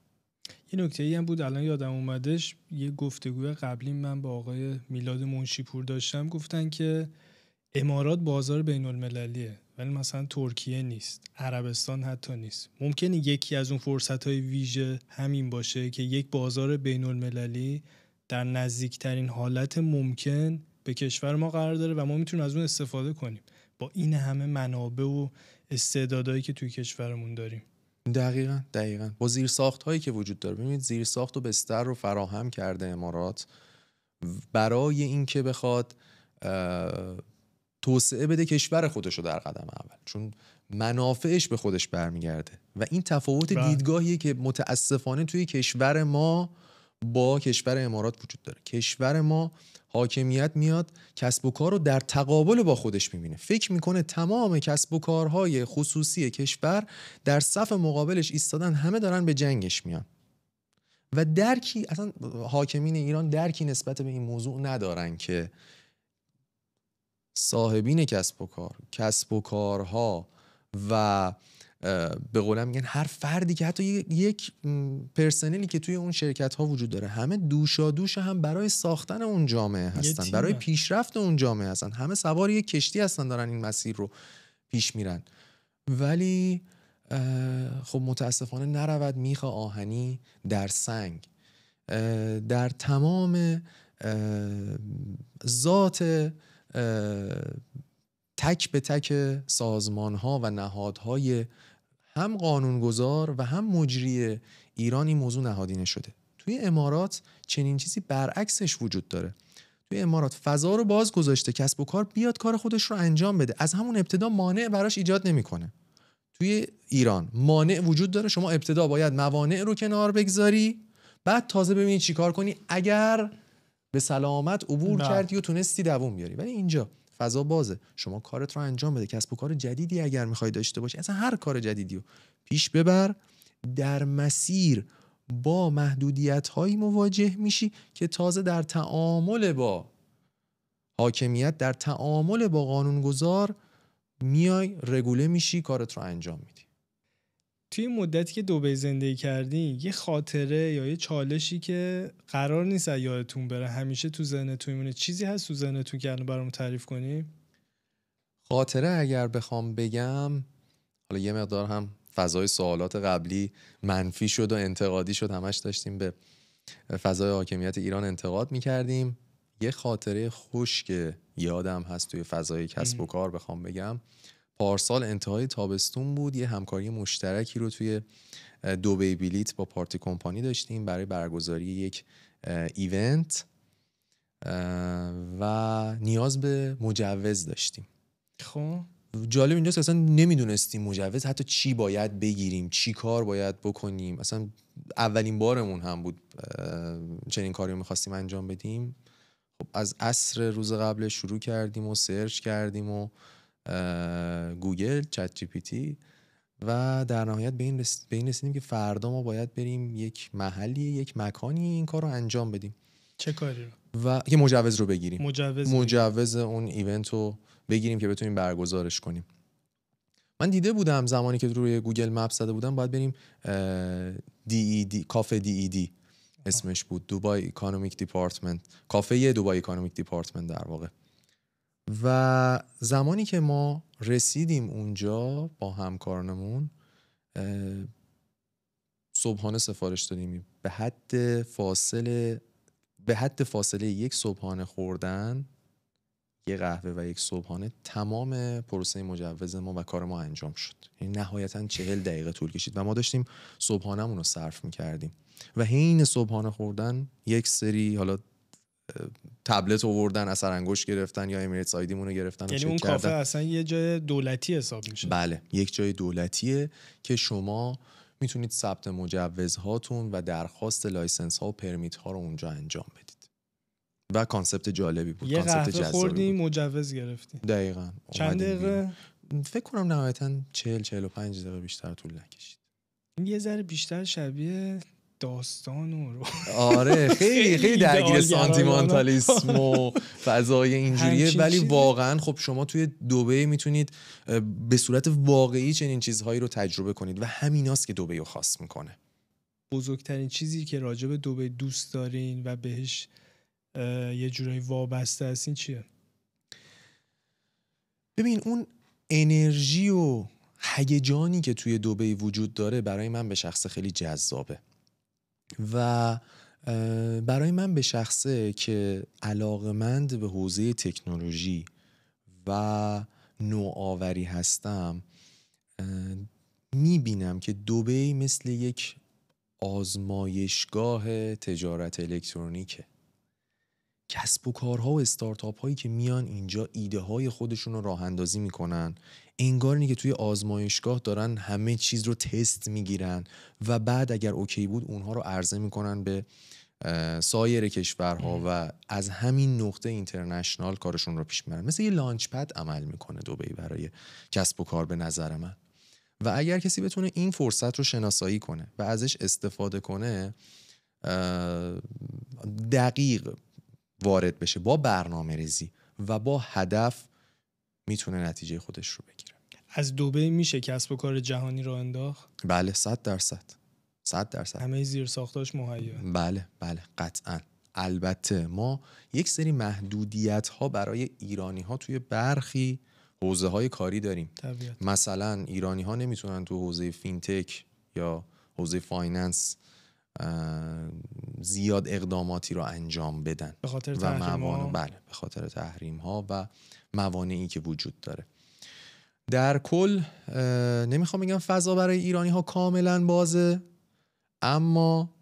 یه نکته‌ای هم بود الان یادم اومدش، یه گفتگوی قبلی من با آقای میلاد منشیپور داشتم، گفتن که امارات بازار بین المللیه ولی مثلا ترکیه نیست، عربستان حتی نیست. ممکنه یکی از اون فرصت‌های ویژه همین باشه که یک بازار بین المللی در نزدیکترین حالت ممکن به کشور ما قرار داره و ما میتونیم از اون استفاده کنیم با این همه منابع و استعدادایی که توی کشورمون داریم. دقیقاً با زیرساخت هایی که وجود داره. ببینید زیرساخت و بستر رو فراهم کرده امارات برای اینکه بخواد توسعه بده کشور خودش رو در قدم اول، چون منافعش به خودش برمیگرده. و این تفاوت دیدگاهیه که متاسفانه توی کشور ما با کشور امارات وجود داره. کشور ما حاکمیت میاد کسب و کار رو در تقابل با خودش میبینه، فکر میکنه تمام کسب و کارهای خصوصی کشور در صف مقابلش ایستادن، همه دارن به جنگش میان. و درکی اصلا حاکمین ایران درکی نسبت به این موضوع ندارن که صاحبین کسب و کارها و به قولم میگن هر فردی که حتی یک پرسنلی که توی اون شرکت ها وجود داره، همه دوشا دوش هم برای ساختن اون جامعه هستن، برای پیشرفت اون جامعه هستن، همه سوار یک کشتی هستن دارن این مسیر رو پیش میرن. ولی خب متاسفانه نرود میخ آهنی در سنگ. در تمام ذات تک به تک سازمان ها و نهادهای هم قانونگذار و هم مجری ایران این موضوع نهادینه شده. توی امارات چنین چیزی برعکسش وجود داره. توی امارات فضا رو باز گذاشته کسب و کار بیاد کار خودش رو انجام بده، از همون ابتدا مانع براش ایجاد نمیکنه. توی ایران مانع وجود داره، شما ابتدا باید موانع رو کنار بگذاری، بعد تازه ببینی چی کار کنی اگر به سلامت عبور کردی و تونستی دووم بیاری. ولی اینجا فضا بازه، شما کارت رو انجام بده. کسب و کار جدیدی اگر میخوای داشته باشی، اصلا هر کار جدیدی رو پیش ببر، در مسیر با محدودیت‌هایی مواجه میشی که تازه در تعامل با حاکمیت، در تعامل با قانونگذار میای رگوله میشی، کارت رو انجام میدی. توی مدتی که دبی زندگی کردی یه خاطره یا یه چالشی که قرار نیست یادتون بره، همیشه تو ذهنتون میمونه، چیزی هست تو ذهنتون که الان برام تعریف کنی؟ خاطره اگر بخوام بگم، حالا یه مقدار هم فضای سوالات قبلی منفی شد و انتقادی شد، همش داشتیم به فضای حاکمیت ایران انتقاد میکردیم. یه خاطره خوش که یادم هست توی فضای کسب و کار بخوام بگم، پارسال انتهای تابستون بود، یه همکاری مشترکی رو توی دبی بلیت با پارتی کمپانی داشتیم برای برگزاری یک ایونت و نیاز به مجوز داشتیم. خب جالب اینجاست اصلا نمیدونستیم مجوز حتی چی باید بگیریم، چی کار باید بکنیم. اصلا اولین بارمون هم بود چنین کاری میخواستیم انجام بدیم. خب از عصر روز قبل شروع کردیم و سرچ کردیم و گوگل، چت جی پی تی و در نهایت به این رسیدیم که فردا ما باید بریم یک محلی، یک مکانی این کار رو انجام بدیم. چه کاری رو؟ و یه مجوز رو بگیریم، مجوز اون ایونت رو بگیریم که بتونیم برگزارش کنیم. من دیده بودم زمانی که روی گوگل مپ زده بودم باید بریم DED، کافه DED اسمش بود، دوبای اکونومیک دیپارتمنت، کافه دوبای اکونومیک دیپارتمنت در واقع. و زمانی که ما رسیدیم اونجا با همکارانمون صبحانه سفارش دادیم. به حد فاصله یک صبحانه خوردن، یک قهوه و یک صبحانه، تمام پروسه مجوز ما و کار ما انجام شد. یعنی نهایتاً 40 دقیقه طول کشید و ما داشتیم صبحانه‌مون رو صرف می‌کردیم و حین صبحانه خوردن یک سری حالا تبلت آوردن، اثر انگشت گرفتن یا امیریتس آیدیمون رو گرفتن و یعنی چک اون کردن. کافه اصلا یه جای دولتی حساب میشه؟ بله، یک جای دولتیه که شما میتونید ثبت مجوزهاتون و درخواست لایسنس ها و پرمیت ها رو اونجا انجام بدید. و کانسپت جالبی بود، یه کانسپت قهوه جذابی خوردی بود. مجوز گرفتی. دقیقاً. چند دقیقه؟ فکر کنم نهایتاً 40-45 دقیقه بیشتر طول نکشید. این یه ذره بیشتر شبیه داستان رو آره خیلی درگیر سانتیمانتالیسم و فضای اینجوریه، ولی واقعا خب شما توی دبی میتونید به صورت واقعی چنین چیزهایی رو تجربه کنید و همیناست که دبی رو خاص میکنه. بزرگترین چیزی که راجع به دبی دوست دارین و بهش یه جورایی وابسته هستین چیه؟ ببین اون انرژی و هیجانی که توی دبی وجود داره برای من به شخص خیلی جذابه و برای من به شخصه که علاقه‌مند به حوزه تکنولوژی و نوآوری هستم، میبینم که دبی مثل یک آزمایشگاه تجارت الکترونیکه. کسب و کارها و استارتاپ هایی که میان اینجا ایده های خودشون رو راه اندازی میکنن، انگار که توی آزمایشگاه دارن همه چیز رو تست میگیرن و بعد اگر اوکی بود اونها رو عرضه میکنن به سایر کشورها و از همین نقطه اینترنشنال کارشون رو پیش میبرن. مثل یه لانچ پد عمل میکنه دبی برای کسب و کار به نظر من. و اگر کسی بتونه این فرصت رو شناسایی کنه و ازش استفاده کنه، دقیق وارد بشه با برنامه ریزی و با هدف، میتونه نتیجه خودش رو بگیره. از دبی میشه کسب و کار جهانی رو انداخت؟ بله 100%. همه زیر ساختاش مهیا. بله قطعاً. البته ما یک سری محدودیت ها برای ایرانی ها توی برخی حوزه های کاری داریم. طبیعت. مثلا ایرانی ها نمیتونن تو حوزه فینتک یا حوزه فایننس زیاد اقداماتی رو انجام بدن به خاطر تحریم ها. بله به خاطر تحریم ها و موانعی که وجود داره. در کل نمیخوام بگم فضا برای ایرانی ها کاملا بازه، اما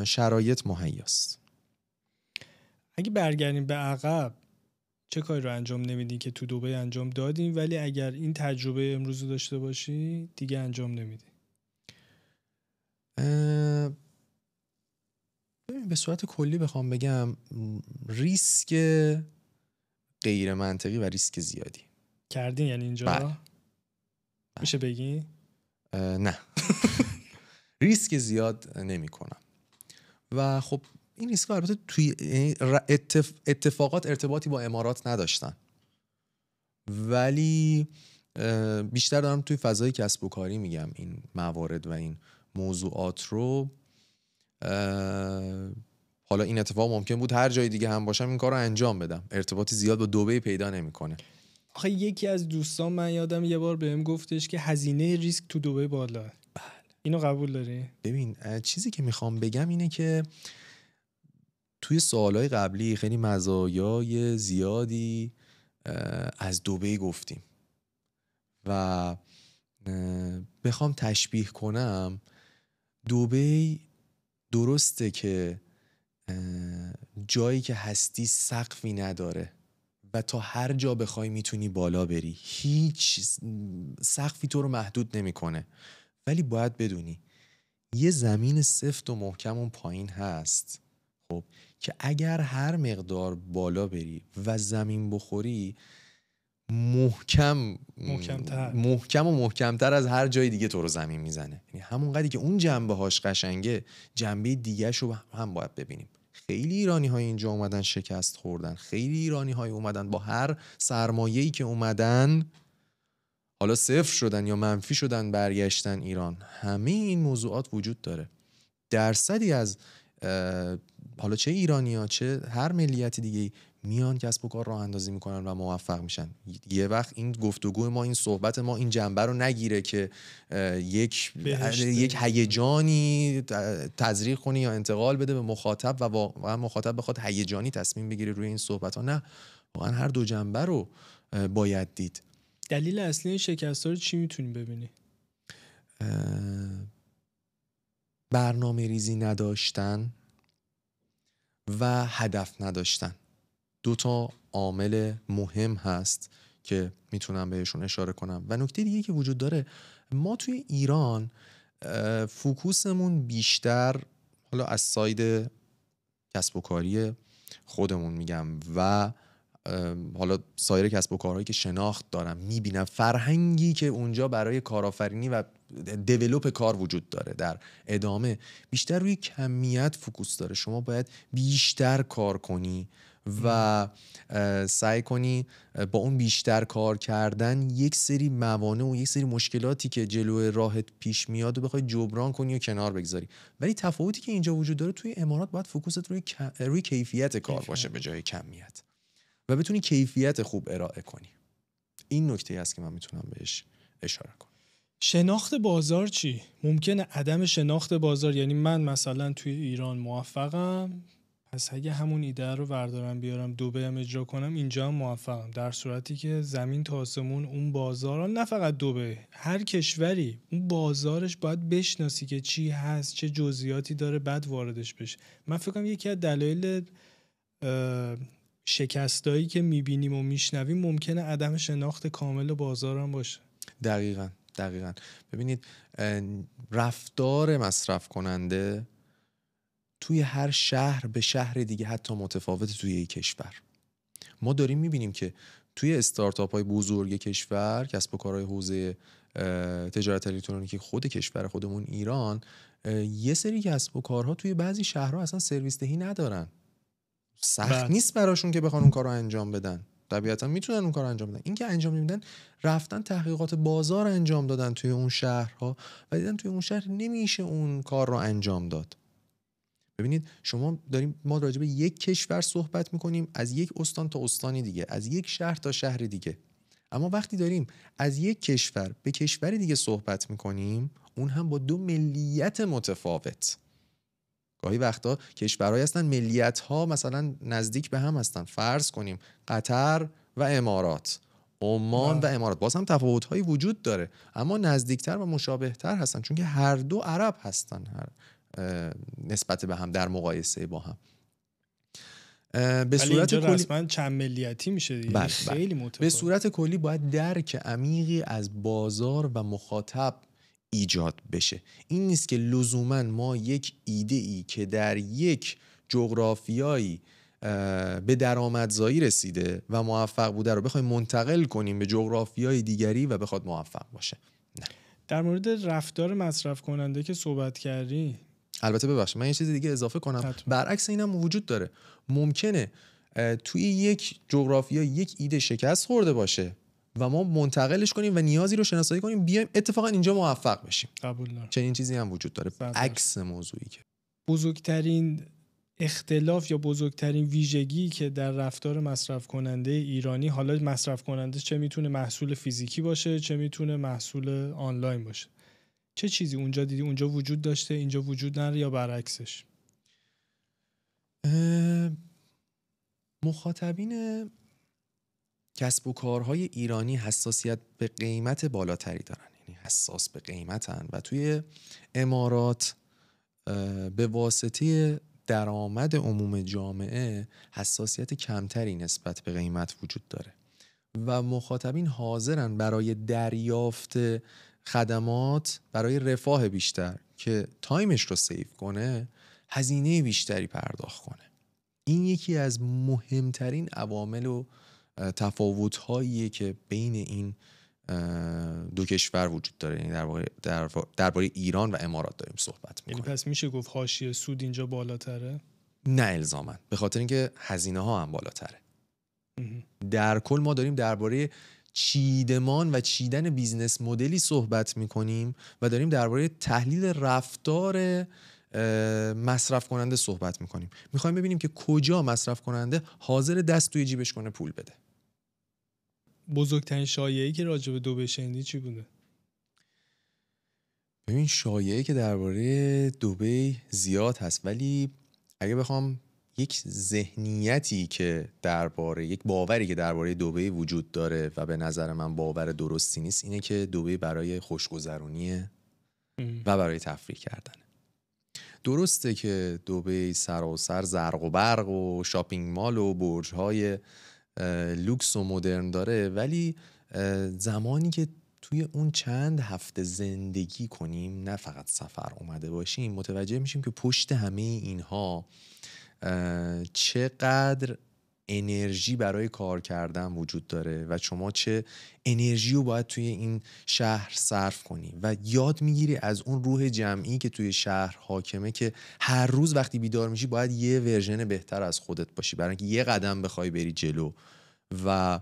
شرایط مهیاست. اگه برگردیم به عقب، چه کاری رو انجام نمیدین که تو دبی انجام دادین ولی اگر این تجربه امروز رو داشته باشی دیگه انجام نمیدی؟ به صورت کلی بخوام بگم، ریسک غیر منطقی و ریسک زیادی کردین. یعنی اینجا بله. میشه بگی؟ نه ریسک زیاد نمی کنم و خب این ریسک البته توی اتفاقات ارتباطی با امارات نداشتن، ولی بیشتر دارم توی فضای کسب و کاری میگم این موارد و این موضوعات رو. حالا این اتفاق ممکن بود هر جای دیگه هم باشم این کار رو انجام بدم، ارتباطی زیاد با دبی پیدا نمیکنه. آخه یکی از دوستان من یادم یه بار بهم گفتش که هزینه ریسک تو دبی بالا. اینو قبول داری؟ ببین چیزی که میخوام بگم اینه که توی سوالای قبلی خیلی مزایای زیادی از دبی گفتیم و بخوام تشبیه کنم، دبی درسته که جایی که هستی سقفی نداره و تا هر جا بخوای میتونی بالا بری، هیچ سقفی تو رو محدود نمیکنه، ولی باید بدونی یه زمین سفت و محکم اون پایین هست، خب که اگر هر مقدار بالا بری و زمین بخوری محکم و محکمتر از هر جای دیگه تو رو زمین میزنه. یعنی همون قدری که اون جنبه هاش قشنگه، جنبه دیگه شو هم باید ببینیم. خیلی ایرانی های اینجا اومدن شکست خوردن، خیلی ایرانی های اومدن با هر سرمایه‌ای که اومدن حالا صفر شدن یا منفی شدن برگشتن ایران. همه این موضوعات وجود داره. درصدی از حالا چه ایرانی‌ها چه هر ملیت دیگه میان کسب و کار راه اندازی میکنن و موفق میشن. یه وقت این گفتگو ما، این صحبت ما این جنبه رو نگیره که یک هیجانی تزریق کنی یا انتقال بده به مخاطب و واقعا مخاطب بخواد هیجانی تصمیم بگیره روی این صحبت ها. نه، واقعا هر دو جنبه رو باید دید. دلیل اصلی این شکست‌ها رو چی میتونی ببینی؟ برنامه ریزی نداشتن و هدف نداشتن 2 تا عامل مهم هست که میتونم بهشون اشاره کنم. و نکته دیگه که وجود داره، ما توی ایران فوکوسمون بیشتر حالا از ساید کسب و کاری خودمون میگم و حالا سایر کسب و کارهایی که شناخت دارم میبینم، فرهنگی که اونجا برای کارآفرینی و دیولپ کار وجود داره در ادامه بیشتر روی کمیت فوکوس داره. شما باید بیشتر کار کنی و سعی کنی با اون بیشتر کار کردن یک سری موانع و یک سری مشکلاتی که جلوی راحت پیش میاد و بخوای جبران کنی و کنار بگذاری. ولی تفاوتی که اینجا وجود داره، توی امارات باید فوکوست روی کیفیت کار باشه به جای کمیت و بتونی کیفیت خوب ارائه کنی. این نکته است که من میتونم بهش اشاره کنم. شناخت بازار چی؟ ممکنه عدم شناخت بازار، یعنی من مثلا توی ایران موفقم، پس اگه همون ایده رو بردارم بیارم دبی هم اجرا کنم اینجا هم موفقم، در صورتی که زمین تا آسمون اون بازار، نه فقط دبی، هر کشوری اون بازارش باید بشناسی که چی هست، چه جزئیاتی داره، بعد واردش بشه. من فکر کنم یکی از دلایل شکستایی که میبینیم و میشنویم ممکنه عدم شناخت کامل بازار هم باشه. دقیقاً. ببینید، رفتار مصرف کننده توی هر شهر به شهر دیگه حتی متفاوت توی یک کشور. ما داریم میبینیم که توی استارتاپ های بزرگ کشور، کسب و کارهای حوزه تجارت الکترونیکی خود کشور خودمون ایران، یه سری کسب و کارها توی بعضی شهرها اصلا سرویس دهی ندارن. سخت نیست براشون که بخوان اون کار رو انجام بدن. طبیعتا میتونن اون کار رو انجام بدن. این که انجام نمیدن، رفتن تحقیقات بازار انجام دادن توی اون شهرها و دیدن توی اون شهر نمیشه اون کار رو انجام داد. ببینید، ما راجع به یک کشور صحبت میکنیم، از یک استان تا استانی دیگه، از یک شهر تا شهر دیگه. اما وقتی داریم از یک کشور به کشور دیگه صحبت میکنیم، اون هم با 2 ملیت متفاوت. گاهی وقتا کشورهایی هستن ملیت‌ها مثلا نزدیک به هم هستن، فرض کنیم قطر و امارات، عمان و امارات، باز هم تفاوت‌هایی وجود داره اما نزدیکتر و مشابهتر هستن، چون که هر دو عرب هستن نسبت به هم در مقایسه با هم. به صورت کلی رسما چند ملیتی میشه دیگه. خیلی متفاوت. به صورت کلی باید درک عمیقی از بازار و مخاطب ایجاد بشه. این نیست که لزوما ما یک ایده ای که در یک جغرافیایی به درآمدزایی رسیده و موفق بوده رو بخوایم منتقل کنیم به جغرافیای دیگری و بخواد موفق باشه. نه. در مورد رفتار مصرف کننده که صحبت کردی، البته ببخشید من یه چیز دیگه اضافه کنم. برعکس اینم وجود داره. ممکنه توی یک جغرافیا یک ایده شکست خورده باشه و ما منتقلش کنیم و نیازی رو شناسایی کنیم بیایم اتفاقا اینجا موفق بشیم. قبول دارم. چنین چیزی هم وجود داره. عکس موضوعی که بزرگترین اختلاف یا بزرگترین ویژگی که در رفتار مصرف کننده ایرانی، حالا مصرف کننده چه میتونه محصول فیزیکی باشه چه میتونه محصول آنلاین باشه، چه چیزی اونجا دیدی اونجا وجود داشته اینجا وجود نداره یا برعکسش؟ مخاطبین کسب و کارهای ایرانی حساسیت به قیمت بالاتری دارن، یعنی حساس به قیمتن و توی امارات به واسطه درآمد عموم جامعه حساسیت کمتری نسبت به قیمت وجود داره و مخاطبین حاضرن برای دریافت خدمات، برای رفاه بیشتر که تایمش رو سیو کنه، هزینه بیشتری پرداخت کنه. این یکی از مهمترین عوامل و تفاوت‌هایی که بین این دو کشور وجود داره. یعنی درباره ایران و امارات داریم صحبت می‌کنیم. یعنی پس میشه گفت حاشیه سود اینجا بالاتره؟ نه الزاماً، به خاطر اینکه هزینه ها هم بالاتره. در کل ما داریم درباره چیدمان و چیدن بیزنس مدلی صحبت میکنیم و داریم درباره تحلیل رفتار مصرف کننده صحبت میکنیم. میخوایم ببینیم که کجا مصرف کننده حاضر دست توی جیبش کنه پول بده. بزرگترین شایعه‌ای که راجع به دبی شنیدی چی بوده؟ ببین شایعه‌ای که درباره دبی زیاد هست، ولی اگه بخوام یک ذهنیتی که درباره یک باوری که درباره دبی وجود داره و به نظر من باور درستی نیست، اینه که دبی برای خوشگذرونیه و برای تفریح کردنه. درسته که دبی سراسر زرق و برق و شاپینگ مال و برج‌های لوکس و مدرن داره، ولی زمانی که توی اون چند هفته زندگی کنیم، نه فقط سفر اومده باشیم، متوجه میشیم که پشت همه اینها چقدر انرژی برای کار کردن وجود داره و شما چه انرژی رو باید توی این شهر صرف کنی و یاد میگیری از اون روح جمعی که توی شهر حاکمه، که هر روز وقتی بیدار میشی باید یه ورژن بهتر از خودت باشی برای اینکه یه قدم بخوای بری جلو و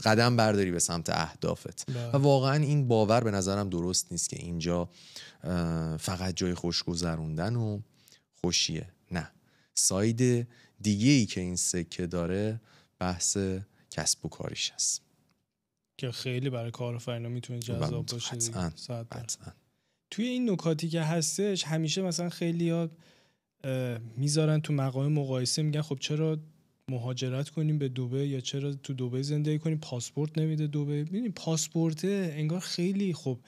قدم برداری به سمت اهدافت. و واقعا این باور به نظرم درست نیست که اینجا فقط جای خوش گذروندن و خوشیه. نه، ساید دیگه‌ای که این سکه داره بحث کسب و کاریش هست که خیلی برای کارآفرینا میتونه جذاب باشه. قطعاً. توی این نکاتی که هستش همیشه مثلا خیلی‌ها میذارن تو مقام مقایسه، میگن خب چرا مهاجرت کنیم به دبی یا چرا تو دبی زندگی کنیم، پاسپورت نمیده دبی. ببین پاسپورت انگار خیلی خب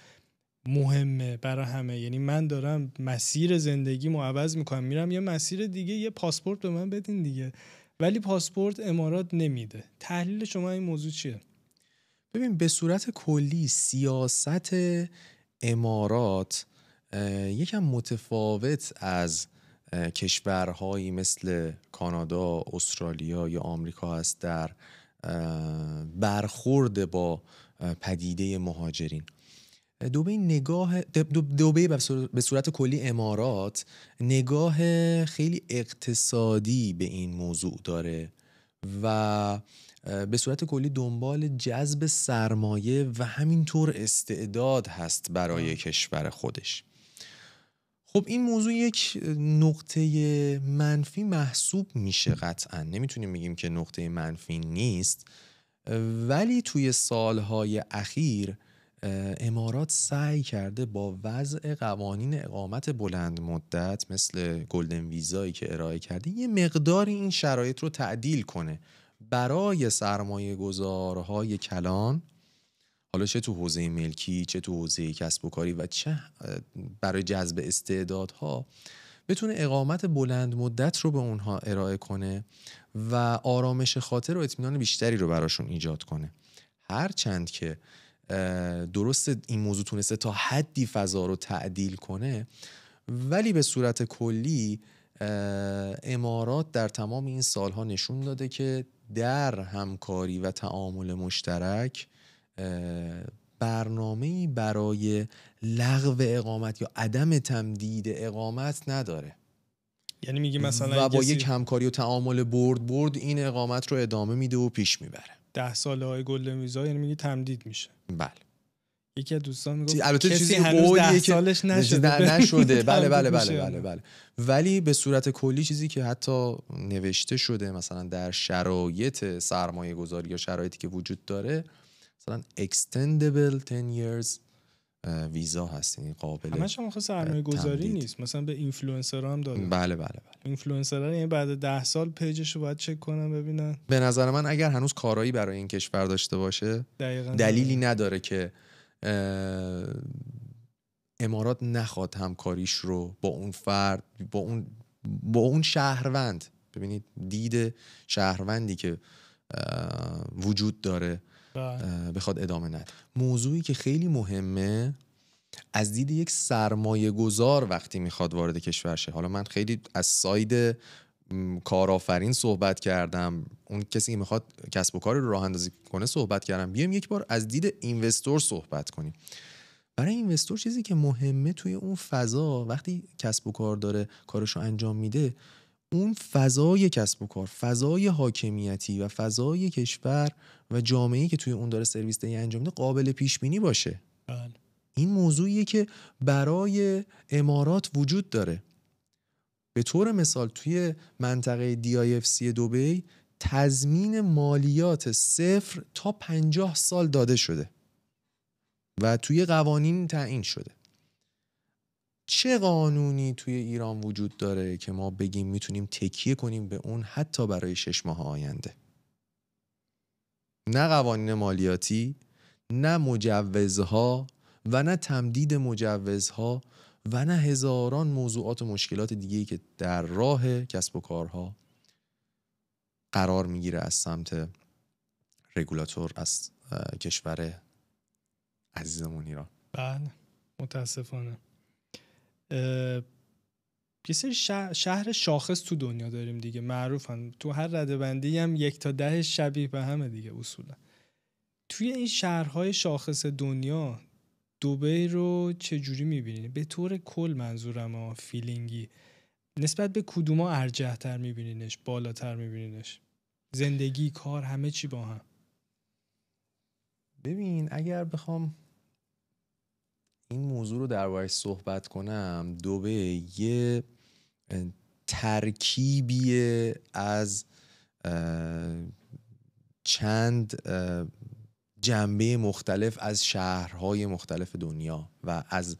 مهمه برای همه. یعنی من دارم مسیر زندگیمو عوض میکنم، میرم یه مسیر دیگه، یه پاسپورت به من بدین دیگه. ولی پاسپورت امارات نمیده. تحلیل شما این موضوع چیه؟ ببین به صورت کلی سیاست امارات یکم متفاوت از کشورهایی مثل کانادا، استرالیا یا آمریکا هست در برخورد با پدیده مهاجرین. دبی به صورت کلی امارات نگاه خیلی اقتصادی به این موضوع داره و به صورت کلی دنبال جذب سرمایه و همینطور استعداد هست برای کشور خودش. خب این موضوع یک نقطه منفی محسوب میشه، قطعا نمیتونیم بگیم که نقطه منفی نیست، ولی توی سالهای اخیر امارات سعی کرده با وضع قوانین اقامت بلند مدت مثل گلدن ویزایی که ارائه کرده یه مقدار این شرایط رو تعدیل کنه برای سرمایه گذارهای کلان، حالا چه تو حوزه ملکی، چه تو حوزه کسب و کاری و چه برای جذب استعدادها، بتونه اقامت بلند مدت رو به اونها ارائه کنه و آرامش خاطر و اطمینان بیشتری رو براشون ایجاد کنه. هرچند که درست این موضوع تونسته تا حدی فضا رو تعدیل کنه، ولی به صورت کلی امارات در تمام این سالها نشون داده که در همکاری و تعامل مشترک برنامه‌ای برای لغو اقامت یا عدم تمدید اقامت نداره. یعنی میگی مثلا و با یک همکاری و تعامل برد این اقامت رو ادامه میده و پیش میبره. 10 ساله های گلدن ویزا یعنی میگی تمدید میشه. بله. یکی از دوستان میگفت البته کسی هنوز 10 سالش نشده. بله. ولی به صورت کلی چیزی که حتی نوشته شده مثلا در شرایط سرمایه گذاری یا شرایطی که وجود داره، مثلا extendable 10 years ویزا هست، یعنی قابل همش هم سرمایه گذاری نیست، مثلا به اینفلوئنسرها هم دادن. بله. اینفلوئنسرها یعنی بعد 10 سال پیجش رو باید چک کنن ببینن. به نظر من اگر هنوز کارایی برای این کشور داشته باشه دلیلی نداره که امارات نخواد همکاریش رو با اون فرد، با اون شهروند، ببینید دید شهروندی که وجود داره بخواد ادامه نده. موضوعی که خیلی مهمه از دید یک سرمایه گذار وقتی میخواد وارد کشور شه، حالا من خیلی از ساید کارآفرین صحبت کردم، اون کسی که میخواد کسب و کار رو راه اندازی کنه صحبت کردم، بیایم یک بار از دید اینوستور صحبت کنیم. برای اینوستور چیزی که مهمه توی اون فضا وقتی کسب و کار داره کارشو انجام میده، اون فضای کسب و کار، فضای حاکمیتی و فضای کشور و جامعه‌ای که توی اون داره سرویس دهی انجام میده قابل پیش بینی باشه. این موضوعیه که برای امارات وجود داره. به طور مثال توی منطقه DIFC دبی تضمین مالیات 0 تا 50 سال داده شده و توی قوانین تعیین شده. چه قانونی توی ایران وجود داره که ما بگیم میتونیم تکیه کنیم به اون حتی برای 6 ماه آینده؟ نه قوانین مالیاتی، نه مجوزها و نه تمدید مجوزها و نه هزاران موضوعات و مشکلات دیگه‌ای که در راه کسب و کارها قرار میگیره از سمت رگولاتور از کشور عزیزمون ایران. بله متاسفانه. یه سری شهر شاخص تو دنیا داریم دیگه، معروفن، تو هر رده‌بندی هم 1 تا 10 شبیه به همه دیگه اصولا. توی این شهرهای شاخص دنیا دبی رو چه جوری می‌بینی؟ به طور کل منظورم فیلینگی نسبت به کدوما ارجح‌تر می‌بینینش، بالاتر می‌بینینش؟ زندگی، کار، همه چی با هم. ببین اگر بخوام این موضوع رو درباره‌اش صحبت کنم، دبی یه ترکیبیه از چند جنبه مختلف از شهرهای مختلف دنیا و از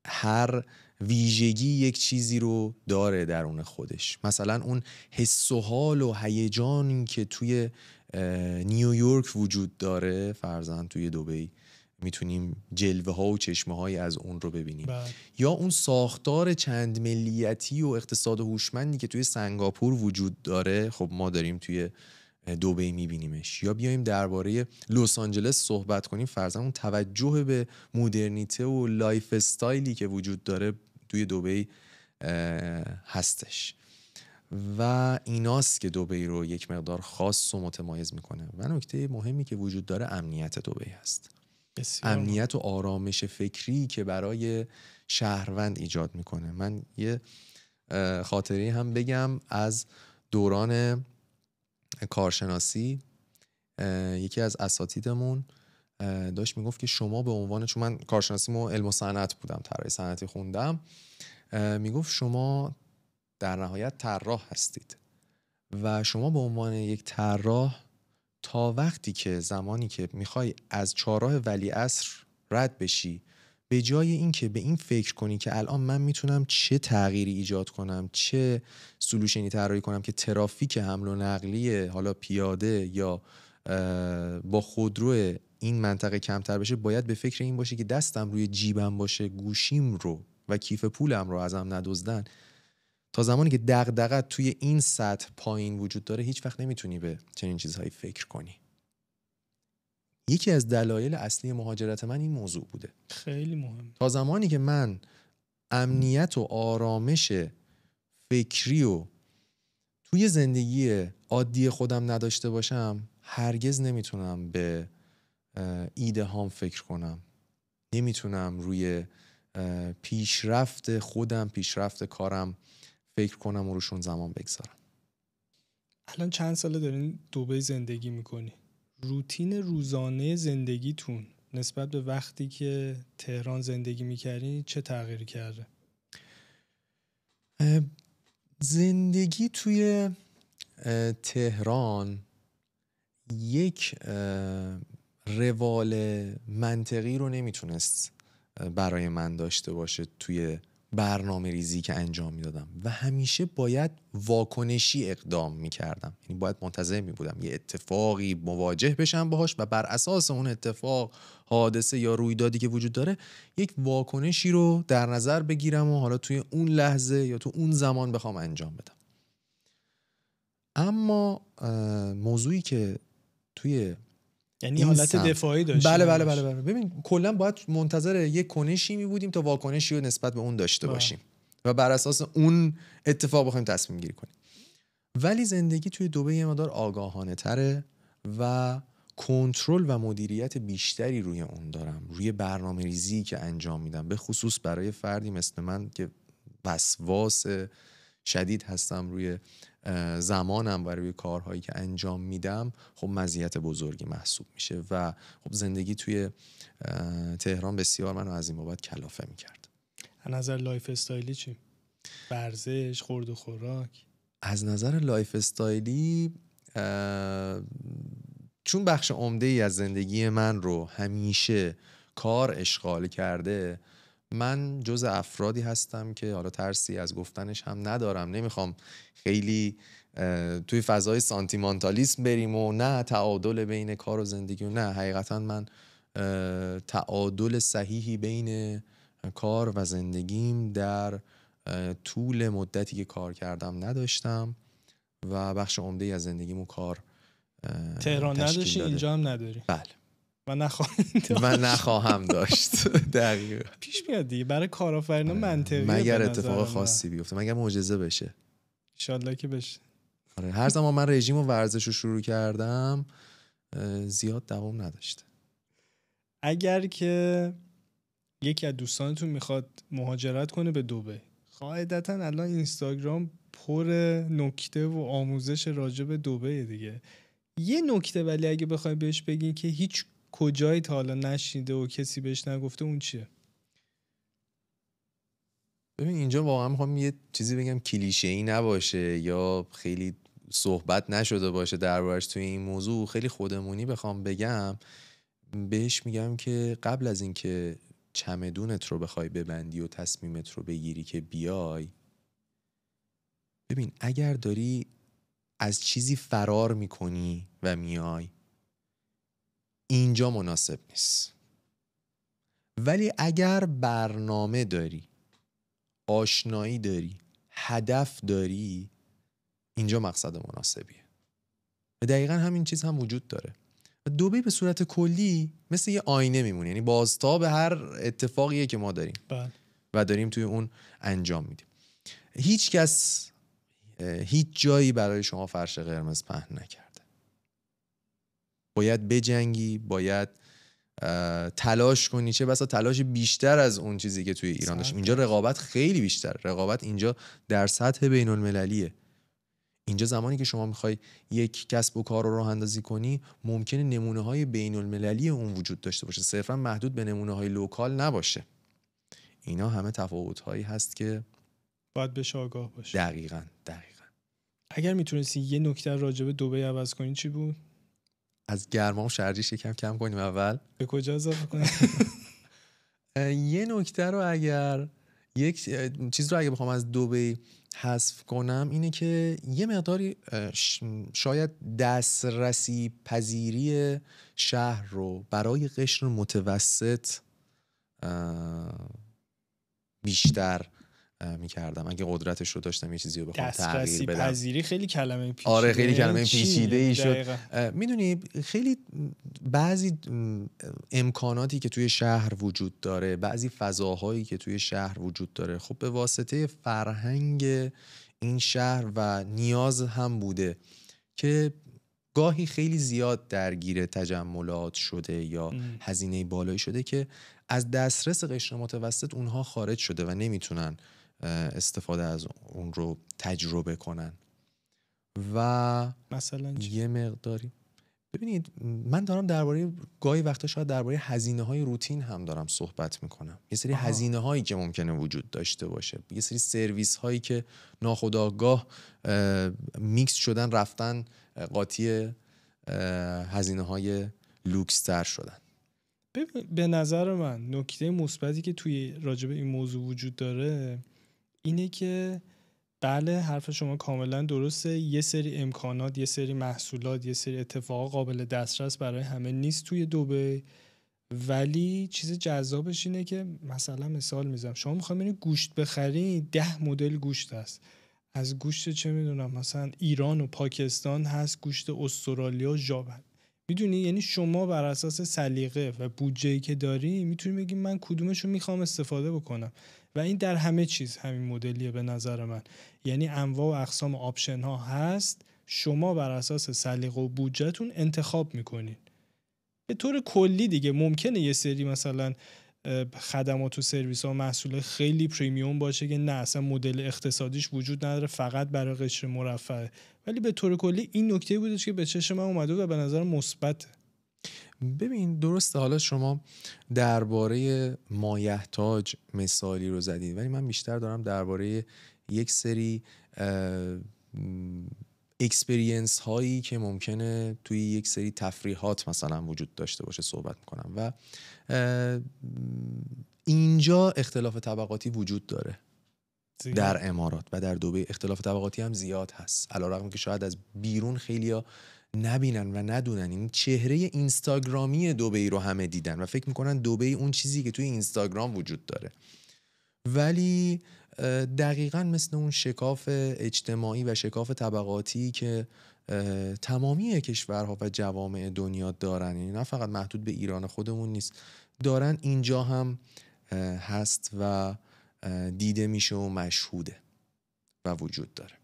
هر ویژگی یک چیزی رو داره درون خودش. مثلا اون حس و حال و هیجانی که توی نیویورک وجود داره فرضاً توی دبی میتونیم جلوه ها و چشمه های از اون رو ببینیم. یا اون ساختار چند ملیتی و اقتصاد هوشمندی که توی سنگاپور وجود داره خب ما داریم توی دبی میبینیمش. یا بیایم درباره لس آنجلس صحبت کنیم، فرضاً اون توجه به مدرنیته و لایف استایلی که وجود داره توی دبی هستش و ایناست که دبی رو یک مقدار خاص و متمایز میکنه. و نکته مهمی که وجود داره امنیت دبی هست. امنیت و آرامش فکری که برای شهروند ایجاد میکنه. من یه خاطری هم بگم از دوران کارشناسی. یکی از اساتیدمون داشت میگفت که شما به عنوان، چون من کارشناسیمو علم و صنعت بودم، طراحی صنعتی خوندم، میگفت شما در نهایت طراح هستید و شما به عنوان یک طراح تا وقتی که زمانی که میخوای از چهارراه ولیعصر رد بشی، به جای این که به این فکر کنی که الان من میتونم چه تغییری ایجاد کنم، چه سولوشنی طراحی کنم که ترافیک حمل و نقلی حالا پیاده یا با خودرو این منطقه کمتر بشه، باید به فکر این باشه که دستم روی جیبم باشه، گوشیم رو و کیف پولم رو ازم ندزدن. تا زمانی که دغدغت توی این سطح پایین وجود داره هیچ وقت نمیتونی به چنین چیزهایی فکر کنی. یکی از دلایل اصلی مهاجرت من این موضوع بوده. خیلی مهم. تا زمانی که من امنیت و آرامش فکری و توی زندگی عادی خودم نداشته باشم هرگز نمیتونم به ایده هام فکر کنم، نمیتونم روی پیشرفت خودم، پیشرفت کارم فکر کنم و روشون زمان بگذارم. الان چند ساله دارین دبی زندگی میکنی؟ روتین روزانه زندگیتون نسبت به وقتی که تهران زندگی میکردین چه تغییری کرده؟ زندگی توی تهران یک روال منطقی رو نمیتونست برای من داشته باشه توی برنامه ریزی که انجام میدادم و همیشه باید واکنشی اقدام میکردم. یعنی باید منتظر میبودم یه اتفاقی مواجه بشم باهاش و بر اساس اون اتفاق، حادثه یا رویدادی که وجود داره یک واکنشی رو در نظر بگیرم و حالا توی اون لحظه یا تو اون زمان بخوام انجام بدم. اما موضوعی که توی یعنی حالت دفاعی داشتیم. بله. ببین کلا باید منتظر یک کنشی می بودیم تا واکنشی رو نسبت به اون داشته باشیم و بر اساس اون اتفاق بخوایم تصمیم گیری کنیم. ولی زندگی توی دبی یه مقدار آگاهانه تره و کنترل و مدیریت بیشتری روی اون دارم، روی برنامه ریزی که انجام میدم، به خصوص برای فردی مثل من که وسواس شدید هستم روی زمانم و روی کارهایی که انجام میدم. خب مزیت بزرگی محسوب میشه و خب زندگی توی تهران بسیار منو از این بابت کلافه میکرد. از نظر لایف استایلی چی؟ ورزش، خورد و خوراک؟ از نظر لایف استایلی چون بخش عمده‌ای از زندگی من رو همیشه کار اشغال کرده، من جز افرادی هستم که حالا ترسی از گفتنش هم ندارم، نمیخوام خیلی توی فضای سانتیمانتالیسم بریم و نه تعادل بین کار و زندگی و نه، حقیقتا من تعادل صحیحی بین کار و زندگیم در طول مدتی که کار کردم نداشتم و بخش عمده‌ای از زندگیمو کار تهران نداشتی، اینجا هم نداری. بله. و نخواهم داشت. دقیقاً. پیش میاد دیگه برای کارآفرینا منطقیه، مگر اتفاق خاصی بیفته، مگر معجزه بشه. ان شاءالله که بشه. آره، هر زمان من رژیم و ورزش رو شروع کردم زیاد دوام نداشته. اگر که یکی از دوستانتون میخواد مهاجرت کنه به دبی، قاعدتا الان اینستاگرام پر نکته و آموزش راجع به دبی دیگه. یه نکته ولی اگه بخوای بهش بگین که هیچ کجایی تا حالا نشنیده و کسی بهش نگفته، اون چیه؟ ببین اینجا واقعا میخوام یه چیزی بگم کلیشه‌ای نباشه یا خیلی صحبت نشده باشه دربارش توی این موضوع، خیلی خودمونی بخوام بگم، بهش میگم که قبل از اینکه چمدونت رو بخوای ببندی و تصمیمت رو بگیری که بیای، ببین اگر داری از چیزی فرار میکنی و میای، اینجا مناسب نیست. ولی اگر برنامه داری، آشنایی داری، هدف داری، اینجا مقصد مناسبیه. و دقیقا همین چیز هم وجود داره. دبی به صورت کلی مثل یه آینه میمونه، یعنی بازتاب هر اتفاقیه که ما داریم و داریم توی اون انجام میدیم. هیچ کس هیچ جایی برای شما فرش قرمز پهن نکرده. باید بجنگی، باید تلاش کنی، چه بسا تلاش بیشتر از اون چیزی که توی ایران داشتیم. اینجا رقابت خیلی بیشتر، رقابت اینجا در سطح بین المللیه. اینجا زمانی که شما میخوای یک کسب و کار رو راه اندازی کنی، ممکنه نمونه های بین المللی اون وجود داشته باشه، صرفا محدود به نمونه های لوکال نباشه. اینا همه تفاوت هایی هست که باید بهش آگاه باشه. دقیقاً. اگر میتونستی یه نکته راجع به دبی عوض کنی چی بود؟ از گرما و شرجیش یکم کم کنیم اول. به کجا اضافه کنیم؟ یه نکته رو اگر یک چیز رو اگه بخوام از دبی حذف کنم اینه که یه مقداری شاید دسترسی پذیری شهر رو برای قشر متوسط بیشتر میکردم اگه قدرتش رو داشتم یه چیزی رو بخوام تغییر بدم. دسترسی پذیری خیلی کلمه پیچیده. آره خیلی کلمه پیچیده‌ای شد. میدونی خیلی بعضی امکاناتی که توی شهر وجود داره، بعضی فضاهایی که توی شهر وجود داره، خب به واسطه فرهنگ این شهر و نیاز هم بوده که گاهی خیلی زیاد درگیر تجملات شده یا هزینه بالایی شده که از دسترس قشر متوسط اونها خارج شده و نمیتونن استفاده از اون رو تجربه کنن. و مثلا یه مقداری ببینید من دارم درباره گاهی وقتا شاید درباره هزینه‌های روتین هم دارم صحبت میکنم. یه سری هزینه‌هایی که ممکنه وجود داشته باشه، یه سری سرویس‌هایی که ناخودآگاه میکس شدن رفتن قاطی هزینه‌های لوکس تر شدن. به نظر من نکته مثبتی که توی راجع به این موضوع وجود داره اینه که بله حرف شما کاملا درسته، یه سری امکانات، یه سری محصولات، یه سری اتفاقات قابل دسترس برای همه نیست توی دبی، ولی چیز جذابش اینه که مثلا مثال میزنم، شما میخواید برید گوشت بخری، 10 مدل گوشت هست، از گوشت چه میدونم مثلا ایران و پاکستان هست، گوشت استرالیا، ژاپن، میدونی، یعنی شما بر اساس سلیقه و بودجه‌ای که داری میتونی بگی من کدومشو میخوام استفاده بکنم و این در همه چیز همین مدلیه به نظر من. یعنی انواع و اقسام آپشن ها هست، شما بر اساس سلیقه و بودجهتون انتخاب میکنین. به طور کلی دیگه ممکنه یه سری مثلا خدمات و سرویس ها و محصول خیلی پریمیوم باشه که نه اصلا مدل اقتصادیش وجود نداره، فقط برای قشر مرفه، ولی به طور کلی این نکته بودش که به چشم من اومده و به نظر مثبته. ببین درسته، حالا شما درباره مایحتاج مثالی رو زدید، ولی من بیشتر دارم درباره یک سری اکسپریانس هایی که ممکنه توی یک سری تفریحات مثلا وجود داشته باشه صحبت میکنم و اینجا اختلاف طبقاتی وجود داره زیاد. در امارات و در دبی اختلاف طبقاتی هم زیاد هست، علیرغم که شاید از بیرون خیلیا نبینن و ندونن. این چهره اینستاگرامی دبی رو همه دیدن و فکر میکنن دبی اون چیزی که توی اینستاگرام وجود داره، ولی دقیقاً مثل اون شکاف اجتماعی و شکاف طبقاتی که تمامی کشورها و جوامع دنیا دارن، یعنی نه فقط محدود به ایران خودمون نیست، دارن اینجا هم هست و دیده میشه و مشهوده و وجود داره.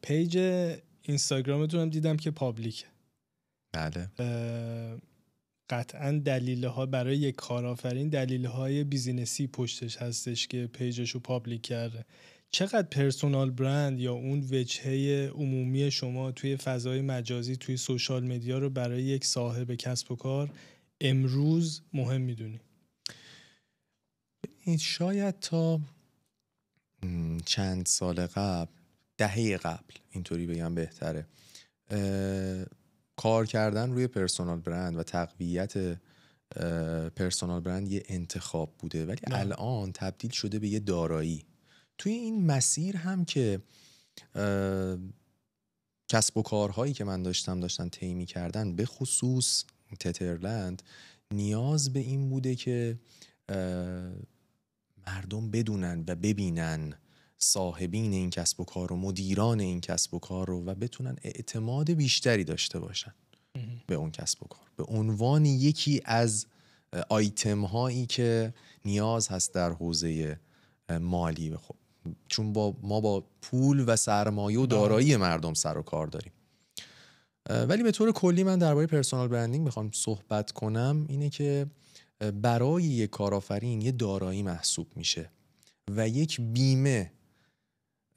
پیج اینستاگرامتون هم دیدم که پابلیکه. بله. قطعاً دلیل‌ها برای یک کارآفرین دلیل‌های بیزینسی پشتش هستش که پیجشو پابلیک کرده. چقدر پرسونال برند یا اون وجهه عمومی شما توی فضای مجازی توی سوشال مدیا رو برای یک صاحب کسب و کار امروز مهم میدونی؟ شاید تا چند سال قبل، دهه قبل اینطوری بگم بهتره، کار کردن روی پرسونال برند و تقویت پرسونال برند یه انتخاب بوده، ولی الان تبدیل شده به یه دارایی. توی این مسیر هم که کسب و کارهایی که من داشتن طی می‌کردن، به خصوص تترلند، نیاز به این بوده که مردم بدونن و ببینن صاحبین این کسب و کار و مدیران این کسب و کار رو و بتونن اعتماد بیشتری داشته باشن به اون کسب و کار به عنوان یکی از آیتم هایی که نیاز هست در حوزه مالی. خب چون ما با پول و سرمایه و دارایی مردم سر و کار داریم. ولی به طور کلی من درباره پرسونال برندینگ بخوام صحبت کنم اینه که برای یک کارآفرین یه دارایی محسوب میشه و یک بیمه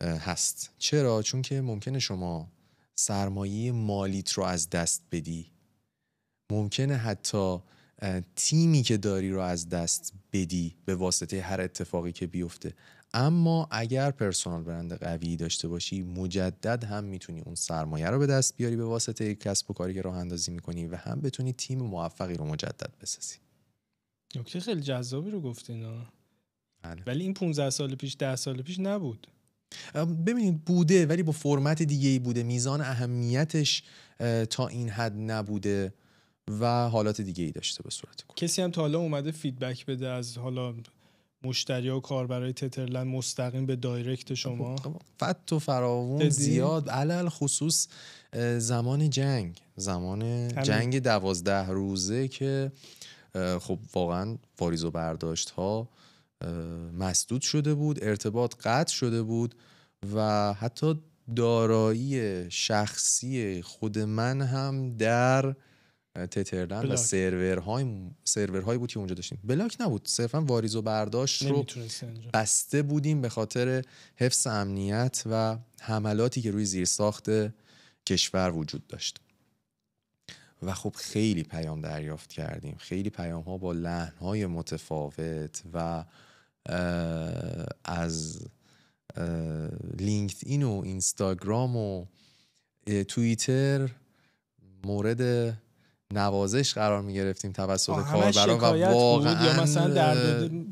هست. چرا؟ چون که ممکنه شما سرمایه مالیت رو از دست بدی، ممکنه حتی تیمی که داری رو از دست بدی به واسطه هر اتفاقی که بیفته، اما اگر پرسونال برند قوی داشته باشی مجدد هم میتونی اون سرمایه رو به دست بیاری به واسطه کسب و کاری که راه اندازی میکنی و هم بتونی تیم موفقی رو مجدد بسازی. نکته خیلی جذابی رو گفتین. بله. ولی این 15 سال پیش 10 سال پیش نبود. ببینید بوده، ولی با فرمت دیگه‌ای بوده، میزان اهمیتش تا این حد نبوده و حالات دیگه‌ای داشته به صورت کلی. کسی هم تا حالا اومده فیدبک بده از حالا مشتری‌ها و کاربرای تترلند مستقیم به دایرکت شما؟ فت و فراوون زیاد، علل خصوص زمان جنگ 12 روزه که خب واقعا واریز و برداشت ها مسدود شده بود، ارتباط قطع شده بود و حتی دارایی شخصی خود من هم در تترلند و سرورهایی بود که اونجا داشتیم. بلاک نبود، صرفا واریز و برداشت رو بسته بودیم به خاطر حفظ امنیت و حملاتی که روی زیرساخت کشور وجود داشت. و خب خیلی پیام دریافت کردیم، خیلی پیام ها با لحن های متفاوت و از لینکدین و اینستاگرام و توییتر مورد نوازش قرار می گرفتیم توسط کاربران و واقعا یا مثلا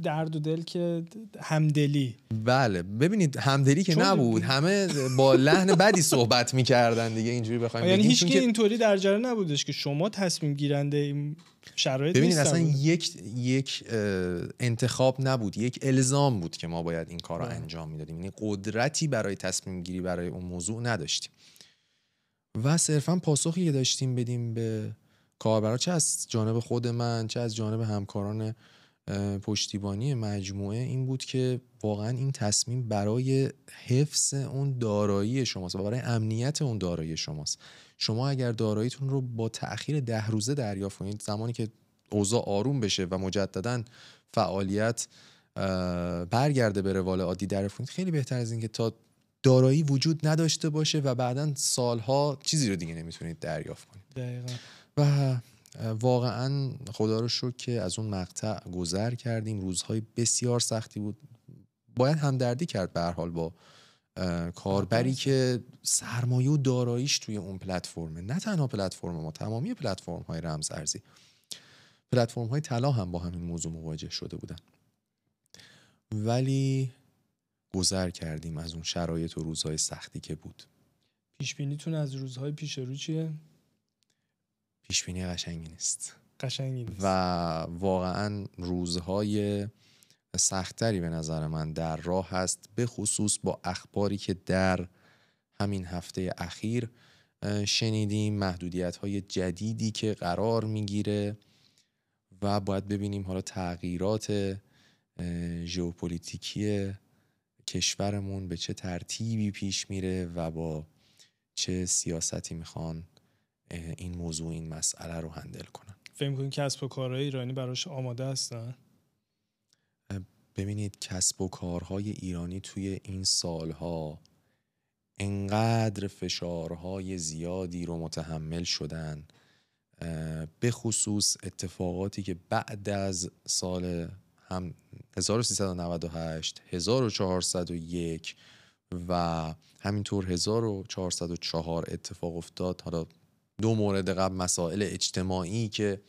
درد و دل که همدلی. بله ببینید همدلی که نبود، همه با لحن بدی صحبت می‌کردن دیگه، اینجوری بخوایم بگیم. یعنی هیچ کی اینطوری در جریان نبودش که شما تصمیم گیرنده این شرایط ببینید اصلا یک انتخاب نبود، یک الزام بود که ما باید این کار رو انجام میدادیم، یعنی قدرتی برای تصمیم گیری برای اون موضوع نداشتیم و صرفا پاسخی که داشتیم بدیم به کاربرا، چه از جانب خود من چه از جانب همکاران پشتیبانی مجموعه، این بود که واقعا این تصمیم برای حفظ اون دارایی شماست و برای امنیت اون دارایی شماست. شما اگر داراییتون رو با تأخیر 10 روزه دریافت کنید، زمانی که اوضاع آروم بشه و مجددا فعالیت برگرده به روال عادی دریافت کنید، خیلی بهتر از این که تا دارایی وجود نداشته باشه و بعداً سالها چیزی رو دیگه نمیتونید دریافت کنید. دقیقاً. و واقعا خدا رو شکر که از اون مقطع گذر کردیم. روزهای بسیار سختی بود، باید همدردی کرد به هر حال با کاربری که سرمایه و داراییش توی اون پلتفرمه. نه تنها پلتفرم ما، تمامی پلتفرم های رمز ارزی، پلتفرم های طلا هم با همین موضوع مواجه شده بودن. ولی گذر کردیم از اون شرایط و روزهای سختی که بود. پیش بینیتون از روزهای پیش رو چیه؟ پیش بینی قشنگی نیست. قشنگی نیست. و واقعا روزهای سختری به نظر من در راه هست، به خصوص با اخباری که در همین هفته اخیر شنیدیم، محدودیت‌های جدیدی که قرار میگیره و باید ببینیم حالا تغییرات ژئوپلیتیکی کشورمون به چه ترتیبی پیش میره و با چه سیاستی میخوان این موضوع، این مسئله رو هندل کنن. فکر می‌کنید کسب و کارهای ایرانی براش آماده هستن؟ ببینید کسب و کارهای ایرانی توی این سالها انقدر فشارهای زیادی رو متحمل شدن، به خصوص اتفاقاتی که بعد از سال هم 1398 1401 و همینطور 1404 اتفاق افتاد. حالا 2 مورد قبل مسائل اجتماعی که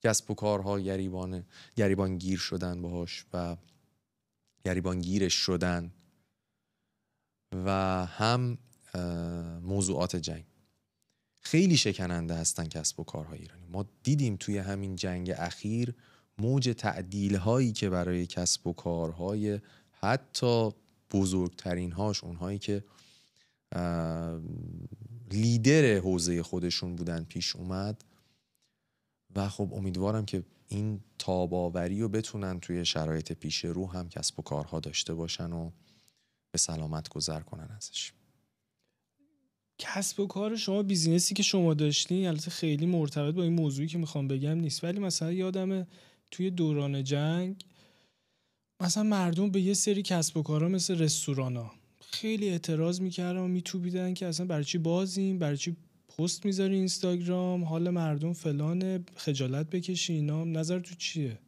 کسب و کارها گریبانگیر شدن باهاش و گریبانگیرش شدن، و هم موضوعات جنگ خیلی شکننده هستن کسب و کارهای ایرانی. ما دیدیم توی همین جنگ اخیر موج تعدیل هایی که برای کسب و کارهای حتی بزرگترین هاش، اونهایی که لیدر حوزه خودشون بودن، پیش اومد. و خب امیدوارم که این تاباوری رو بتونن توی شرایط پیش رو هم کسب و کارها داشته باشن و به سلامت گذر کنن ازش. کسب و کار شما، بیزینسی که شما داشتین، البته خیلی مرتبط با این موضوعی که میخوام بگم نیست، ولی مثلا یادمه توی دوران جنگ مثلا مردم به یه سری کسب و کارها مثل رستورانا خیلی اعتراض میکردن و میتوبیدن که اصلا برای چی بازیم، برای چی پست میذاری اینستاگرام، حال مردم فلانه، خجالت بکشی اینا. نظر تو چیه؟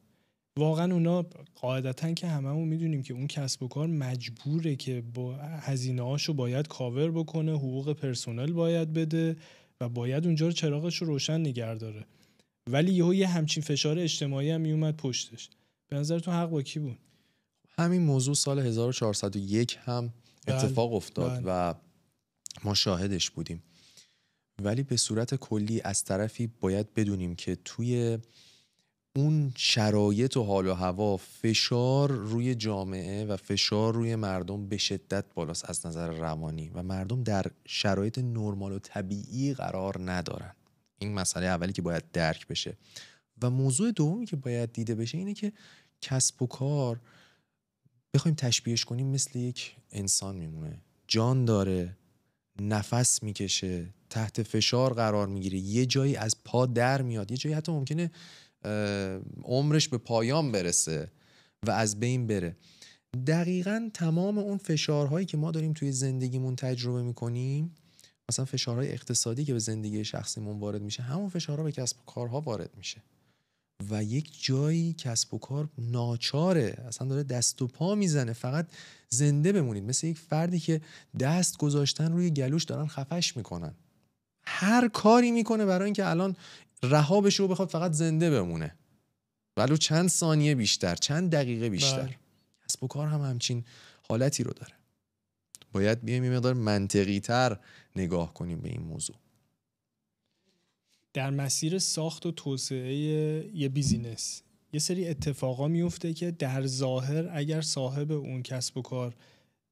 واقعا اونا قاعدتاً که هممون میدونیم که اون کسب و کار مجبوره که با هزینه‌هاشو باید کاور بکنه، حقوق پرسنل باید بده و باید اونجا رو چراغش رو روشن نگه داره، ولی یه همچین فشار اجتماعی هم میومد پشتش. به نظرتون حق با کی بود؟ همین موضوع سال 1401 هم اتفاق افتاد و ما شاهدش بودیم. ولی به صورت کلی از طرفی باید بدونیم که توی اون شرایط و حال و هوا فشار روی جامعه و فشار روی مردم به شدت بالاست از نظر روانی و مردم در شرایط نرمال و طبیعی قرار ندارن. این مسئله اولی که باید درک بشه. و موضوع دومی که باید دیده بشه اینه که کسب و کار بخوایم تشبیهش کنیم مثل یک انسان میمونه، جان داره، نفس میکشه، تحت فشار قرار میگیره، یه جایی از پا در میاد، یه جایی حتی ممکنه عمرش به پایان برسه و از بین بره. دقیقاً تمام اون فشارهایی که ما داریم توی زندگیمون تجربه میکنیم، مثلا فشارهای اقتصادی که به زندگی شخصیمون وارد میشه، همون فشارها به کسب و کارها وارد میشه و یک جایی کسب و کار ناچاره، اصلا داره دست و پا میزنه فقط زنده بمونید. مثل یک فردی که دست گذاشتن روی گلوش دارن خفش میکنن، هر کاری میکنه برای اینکه الان رها بشه و بخواد فقط زنده بمونه، ولو چند ثانیه بیشتر، چند دقیقه بیشتر. کسب و کار هم همچین حالتی رو داره. باید بیایم یه مقدار منطقی تر نگاه کنیم به این موضوع. در مسیر ساخت و توسعه یه بیزینس یه سری اتفاقا میفته که در ظاهر اگر صاحب اون کسب و کار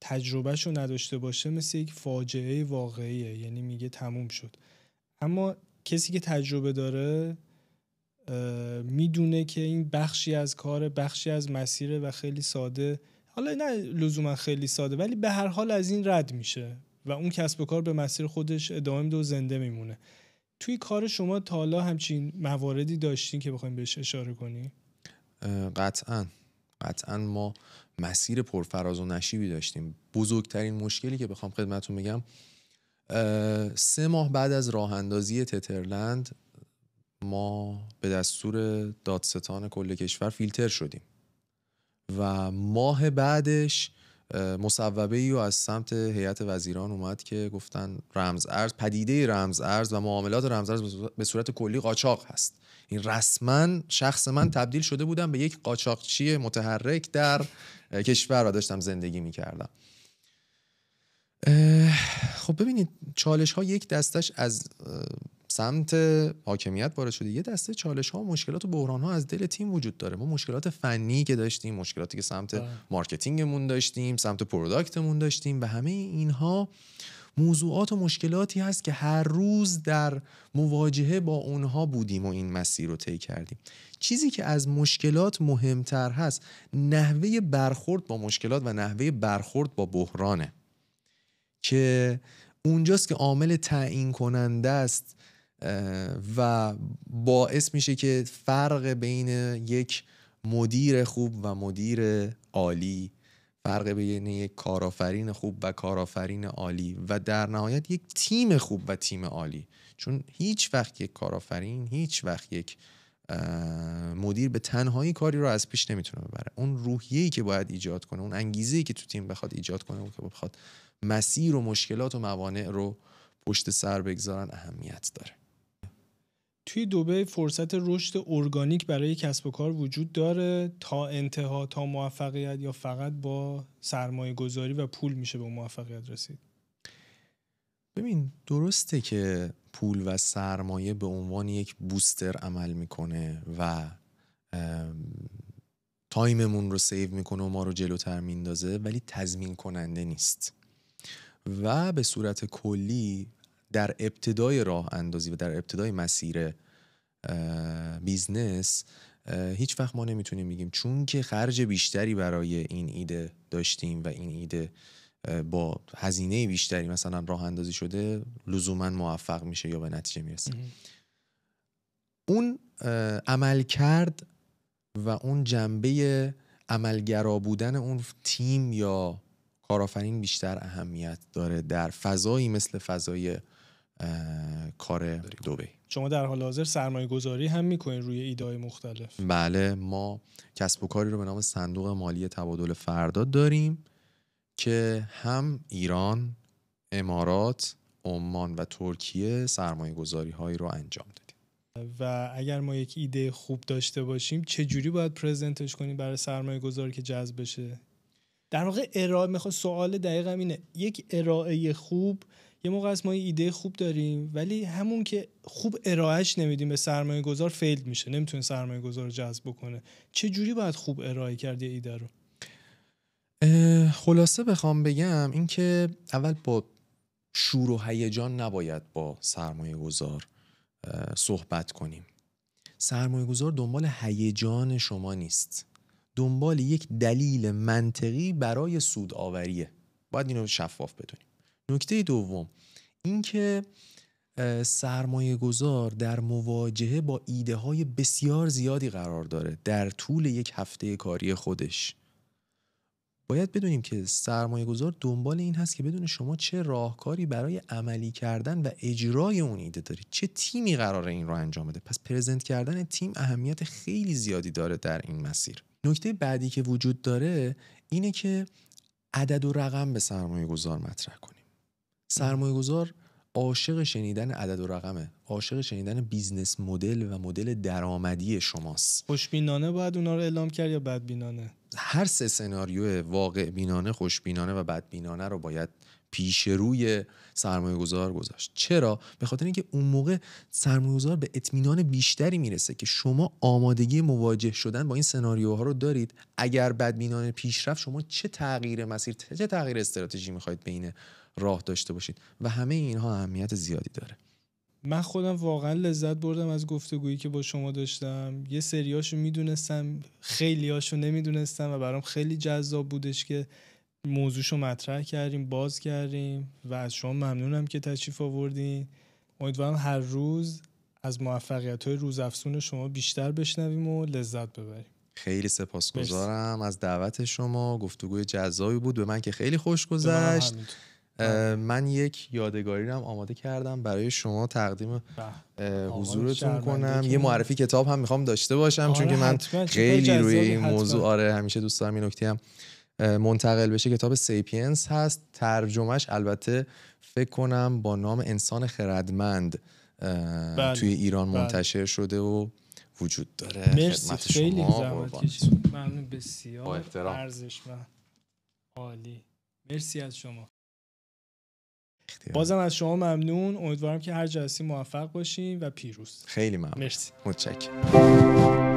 تجربهش رو نداشته باشه مثل یک فاجعه واقعیه، یعنی میگه تموم شد. اما کسی که تجربه داره میدونه که این بخشی از کار، بخشی از مسیره و خیلی ساده، حالا نه لزوما خیلی ساده، ولی به هر حال از این رد میشه و اون کسب و کار به مسیر خودش ادامه میده و زنده میمونه. توی کار شما تا حالا همچین مواردی داشتین که بخوایم بهش اشاره کنی؟ قطعاً ما مسیر پرفراز و نشیبی داشتیم. بزرگترین مشکلی که بخوام خدمتتون بگم، 3 ماه بعد از راه اندازی تترلند ما به دستور دادستان کل کشور فیلتر شدیم و ماه بعدش مصوبه‌ای از سمت هیئت وزیران اومد که گفتن رمز ارز، پدیده رمز ارز و معاملات رمز ارز به صورت کلی قاچاق هست. این رسما شخص من تبدیل شده بودم به یک قاچاقچی متحرک در کشور و داشتم زندگی میکردم. خب ببینید، چالش ها یک دستش از سمت حاکمیت وارد شده، یه دسته چالش ها و مشکلات و بحران ها از دل تیم وجود داره. ما مشکلات فنی که داشتیم، مشکلاتی که سمت مارکتینگمون داشتیم، سمت پروداکتمون داشتیم، و همه اینها موضوعات و مشکلاتی هست که هر روز در مواجهه با اونها بودیم و این مسیر رو طی کردیم. چیزی که از مشکلات مهمتر هست نحوه برخورد با مشکلات و نحوه برخورد با بحرانه، که اونجاست که عامل تعیین کننده است و باعث میشه که فرق بین یک مدیر خوب و مدیر عالی، فرق بین یک کارآفرین خوب و کارآفرین عالی و در نهایت یک تیم خوب و تیم عالی، چون هیچ وقت یک کارآفرین، هیچ وقت یک مدیر به تنهایی کاری رو از پیش نمیتونه ببره. اون روحیه‌ای که باید ایجاد کنه، اون انگیزه‌ای که تو تیم بخواد ایجاد کنه و که بخواد مسیر و مشکلات و موانع رو پشت سر بگذارن اهمیت داره. توی دبی فرصت رشد ارگانیک برای کسب و کار وجود داره تا انتها، تا موفقیت، یا فقط با سرمایه گذاری و پول میشه به موفقیت رسید؟ ببین، درسته که پول و سرمایه به عنوان یک بوستر عمل میکنه و تایممون رو سیو میکنه و ما رو جلوتر میندازه، ولی تضمین کننده نیست. و به صورت کلی در ابتدای راه اندازی و در ابتدای مسیر بیزنس هیچ وقت ما نمیتونیم بگیم چون که خرج بیشتری برای این ایده داشتیم و این ایده با هزینه بیشتری مثلا راه اندازی شده لزوما موفق میشه یا به نتیجه میرسه. اون عمل کرد و اون جنبه عملگرا بودن اون تیم یا کارآفرین بیشتر اهمیت داره در فضایی مثل فضای کار دبی. شما در حال حاضر سرمایه گذاری هم میکنین روی ایده‌های مختلف؟ بله، ما کسب و کاری رو به نام صندوق مالی تبادل فردا داریم که هم ایران، امارات، عمان و ترکیه سرمایه گذاری هایی رو انجام دادیم. و اگر ما یک ایده خوب داشته باشیم چه جوری باید پرزنتش کنیم برای سرمایه گذاری که جذب بشه؟ در واقع ارائه، میخواد سوال دقیقم اینه، یک ارائه خوب، یه موقع از ما ایده خوب داریم ولی همون که خوب ارائهش نمیدیم به سرمایه گذار فیل میشه، نمیتونه سرمایه گذار رو جذب بکنه. چه جوری باید خوب ارائه کرد یه ایده رو؟ خلاصه بخوام بگم این که اول با شور و هیجان نباید با سرمایه گذار صحبت کنیم. سرمایه گذار دنبال هیجان شما نیست، دنبال یک دلیل منطقی برای سودآوریه. باید اینو شفاف بدونیم. نکته دوم این که سرمایه گذار در مواجهه با ایده های بسیار زیادی قرار داره در طول یک هفته کاری خودش. باید بدونیم که سرمایه گذار دنبال این هست که بدونه شما چه راهکاری برای عملی کردن و اجرای اون ایده دارید، چه تیمی قراره این رو انجام بده. پس پرزنت کردن تیم اهمیت خیلی زیادی داره در این مسیر. نکته بعدی که وجود داره اینه که عدد و رقم به سرمایه گذار مطرح کنیم. سرمایه گذار عاشق شنیدن عدد و رقمه، عاشق شنیدن بیزنس مدل و مدل درآمدی شماست. خوشبینانه باید اونا رو اعلام کرد یا بدبینانه؟ هر 3 سناریو، واقع بینانه، خوشبینانه و بدبینانه رو باید پیش روی سرمایه گذار گذاشت. چرا؟ به خاطر اینکه اون موقع سرمایه گذار به اطمینان بیشتری میرسه که شما آمادگی مواجه شدن با این سناریوها رو دارید. اگر بدبینانه پیش رفت شما چه تغییر مسیر، چه تغییر استراتژی میخواید بین راه داشته باشید و همه اینها اهمیت زیادی داره. من خودم واقعا لذت بردم از گفتگویی که با شما داشتم. یه سریاشو میدونستم، خیلیاشو نمیدونستم و برام خیلی جذاب بودش که موضوعشو مطرح کردیم، باز کردیم و از شما ممنونم که تشریف آوردین. امیدوارم هر روز از موفقیت‌های روزافزون شما بیشتر بشنویم و لذت ببریم. خیلی سپاسگزارم از دعوت شما. گفتگوی جذابی بود، به من که خیلی خوش گذشت. من یک یادگاری رو هم آماده کردم برای شما تقدیم حضورتون کنم. یه معرفی کتاب هم میخوام داشته باشم چون که من خیلی روی این موضوع همیشه دوست دارم این نکته هم منتقل بشه. کتاب سیپینس هست، ترجمهش البته فکر کنم با نام انسان خردمند توی ایران منتشر شده و وجود داره. مرسی، خیلی زحمت کشید. ممنون، بسیار ارزشمند، عالی. مرسی از شما. بازم از شما ممنون. امیدوارم که هر جلسه موفق باشین و پیروز. خیلی ممنون. مرسی. متشکرم.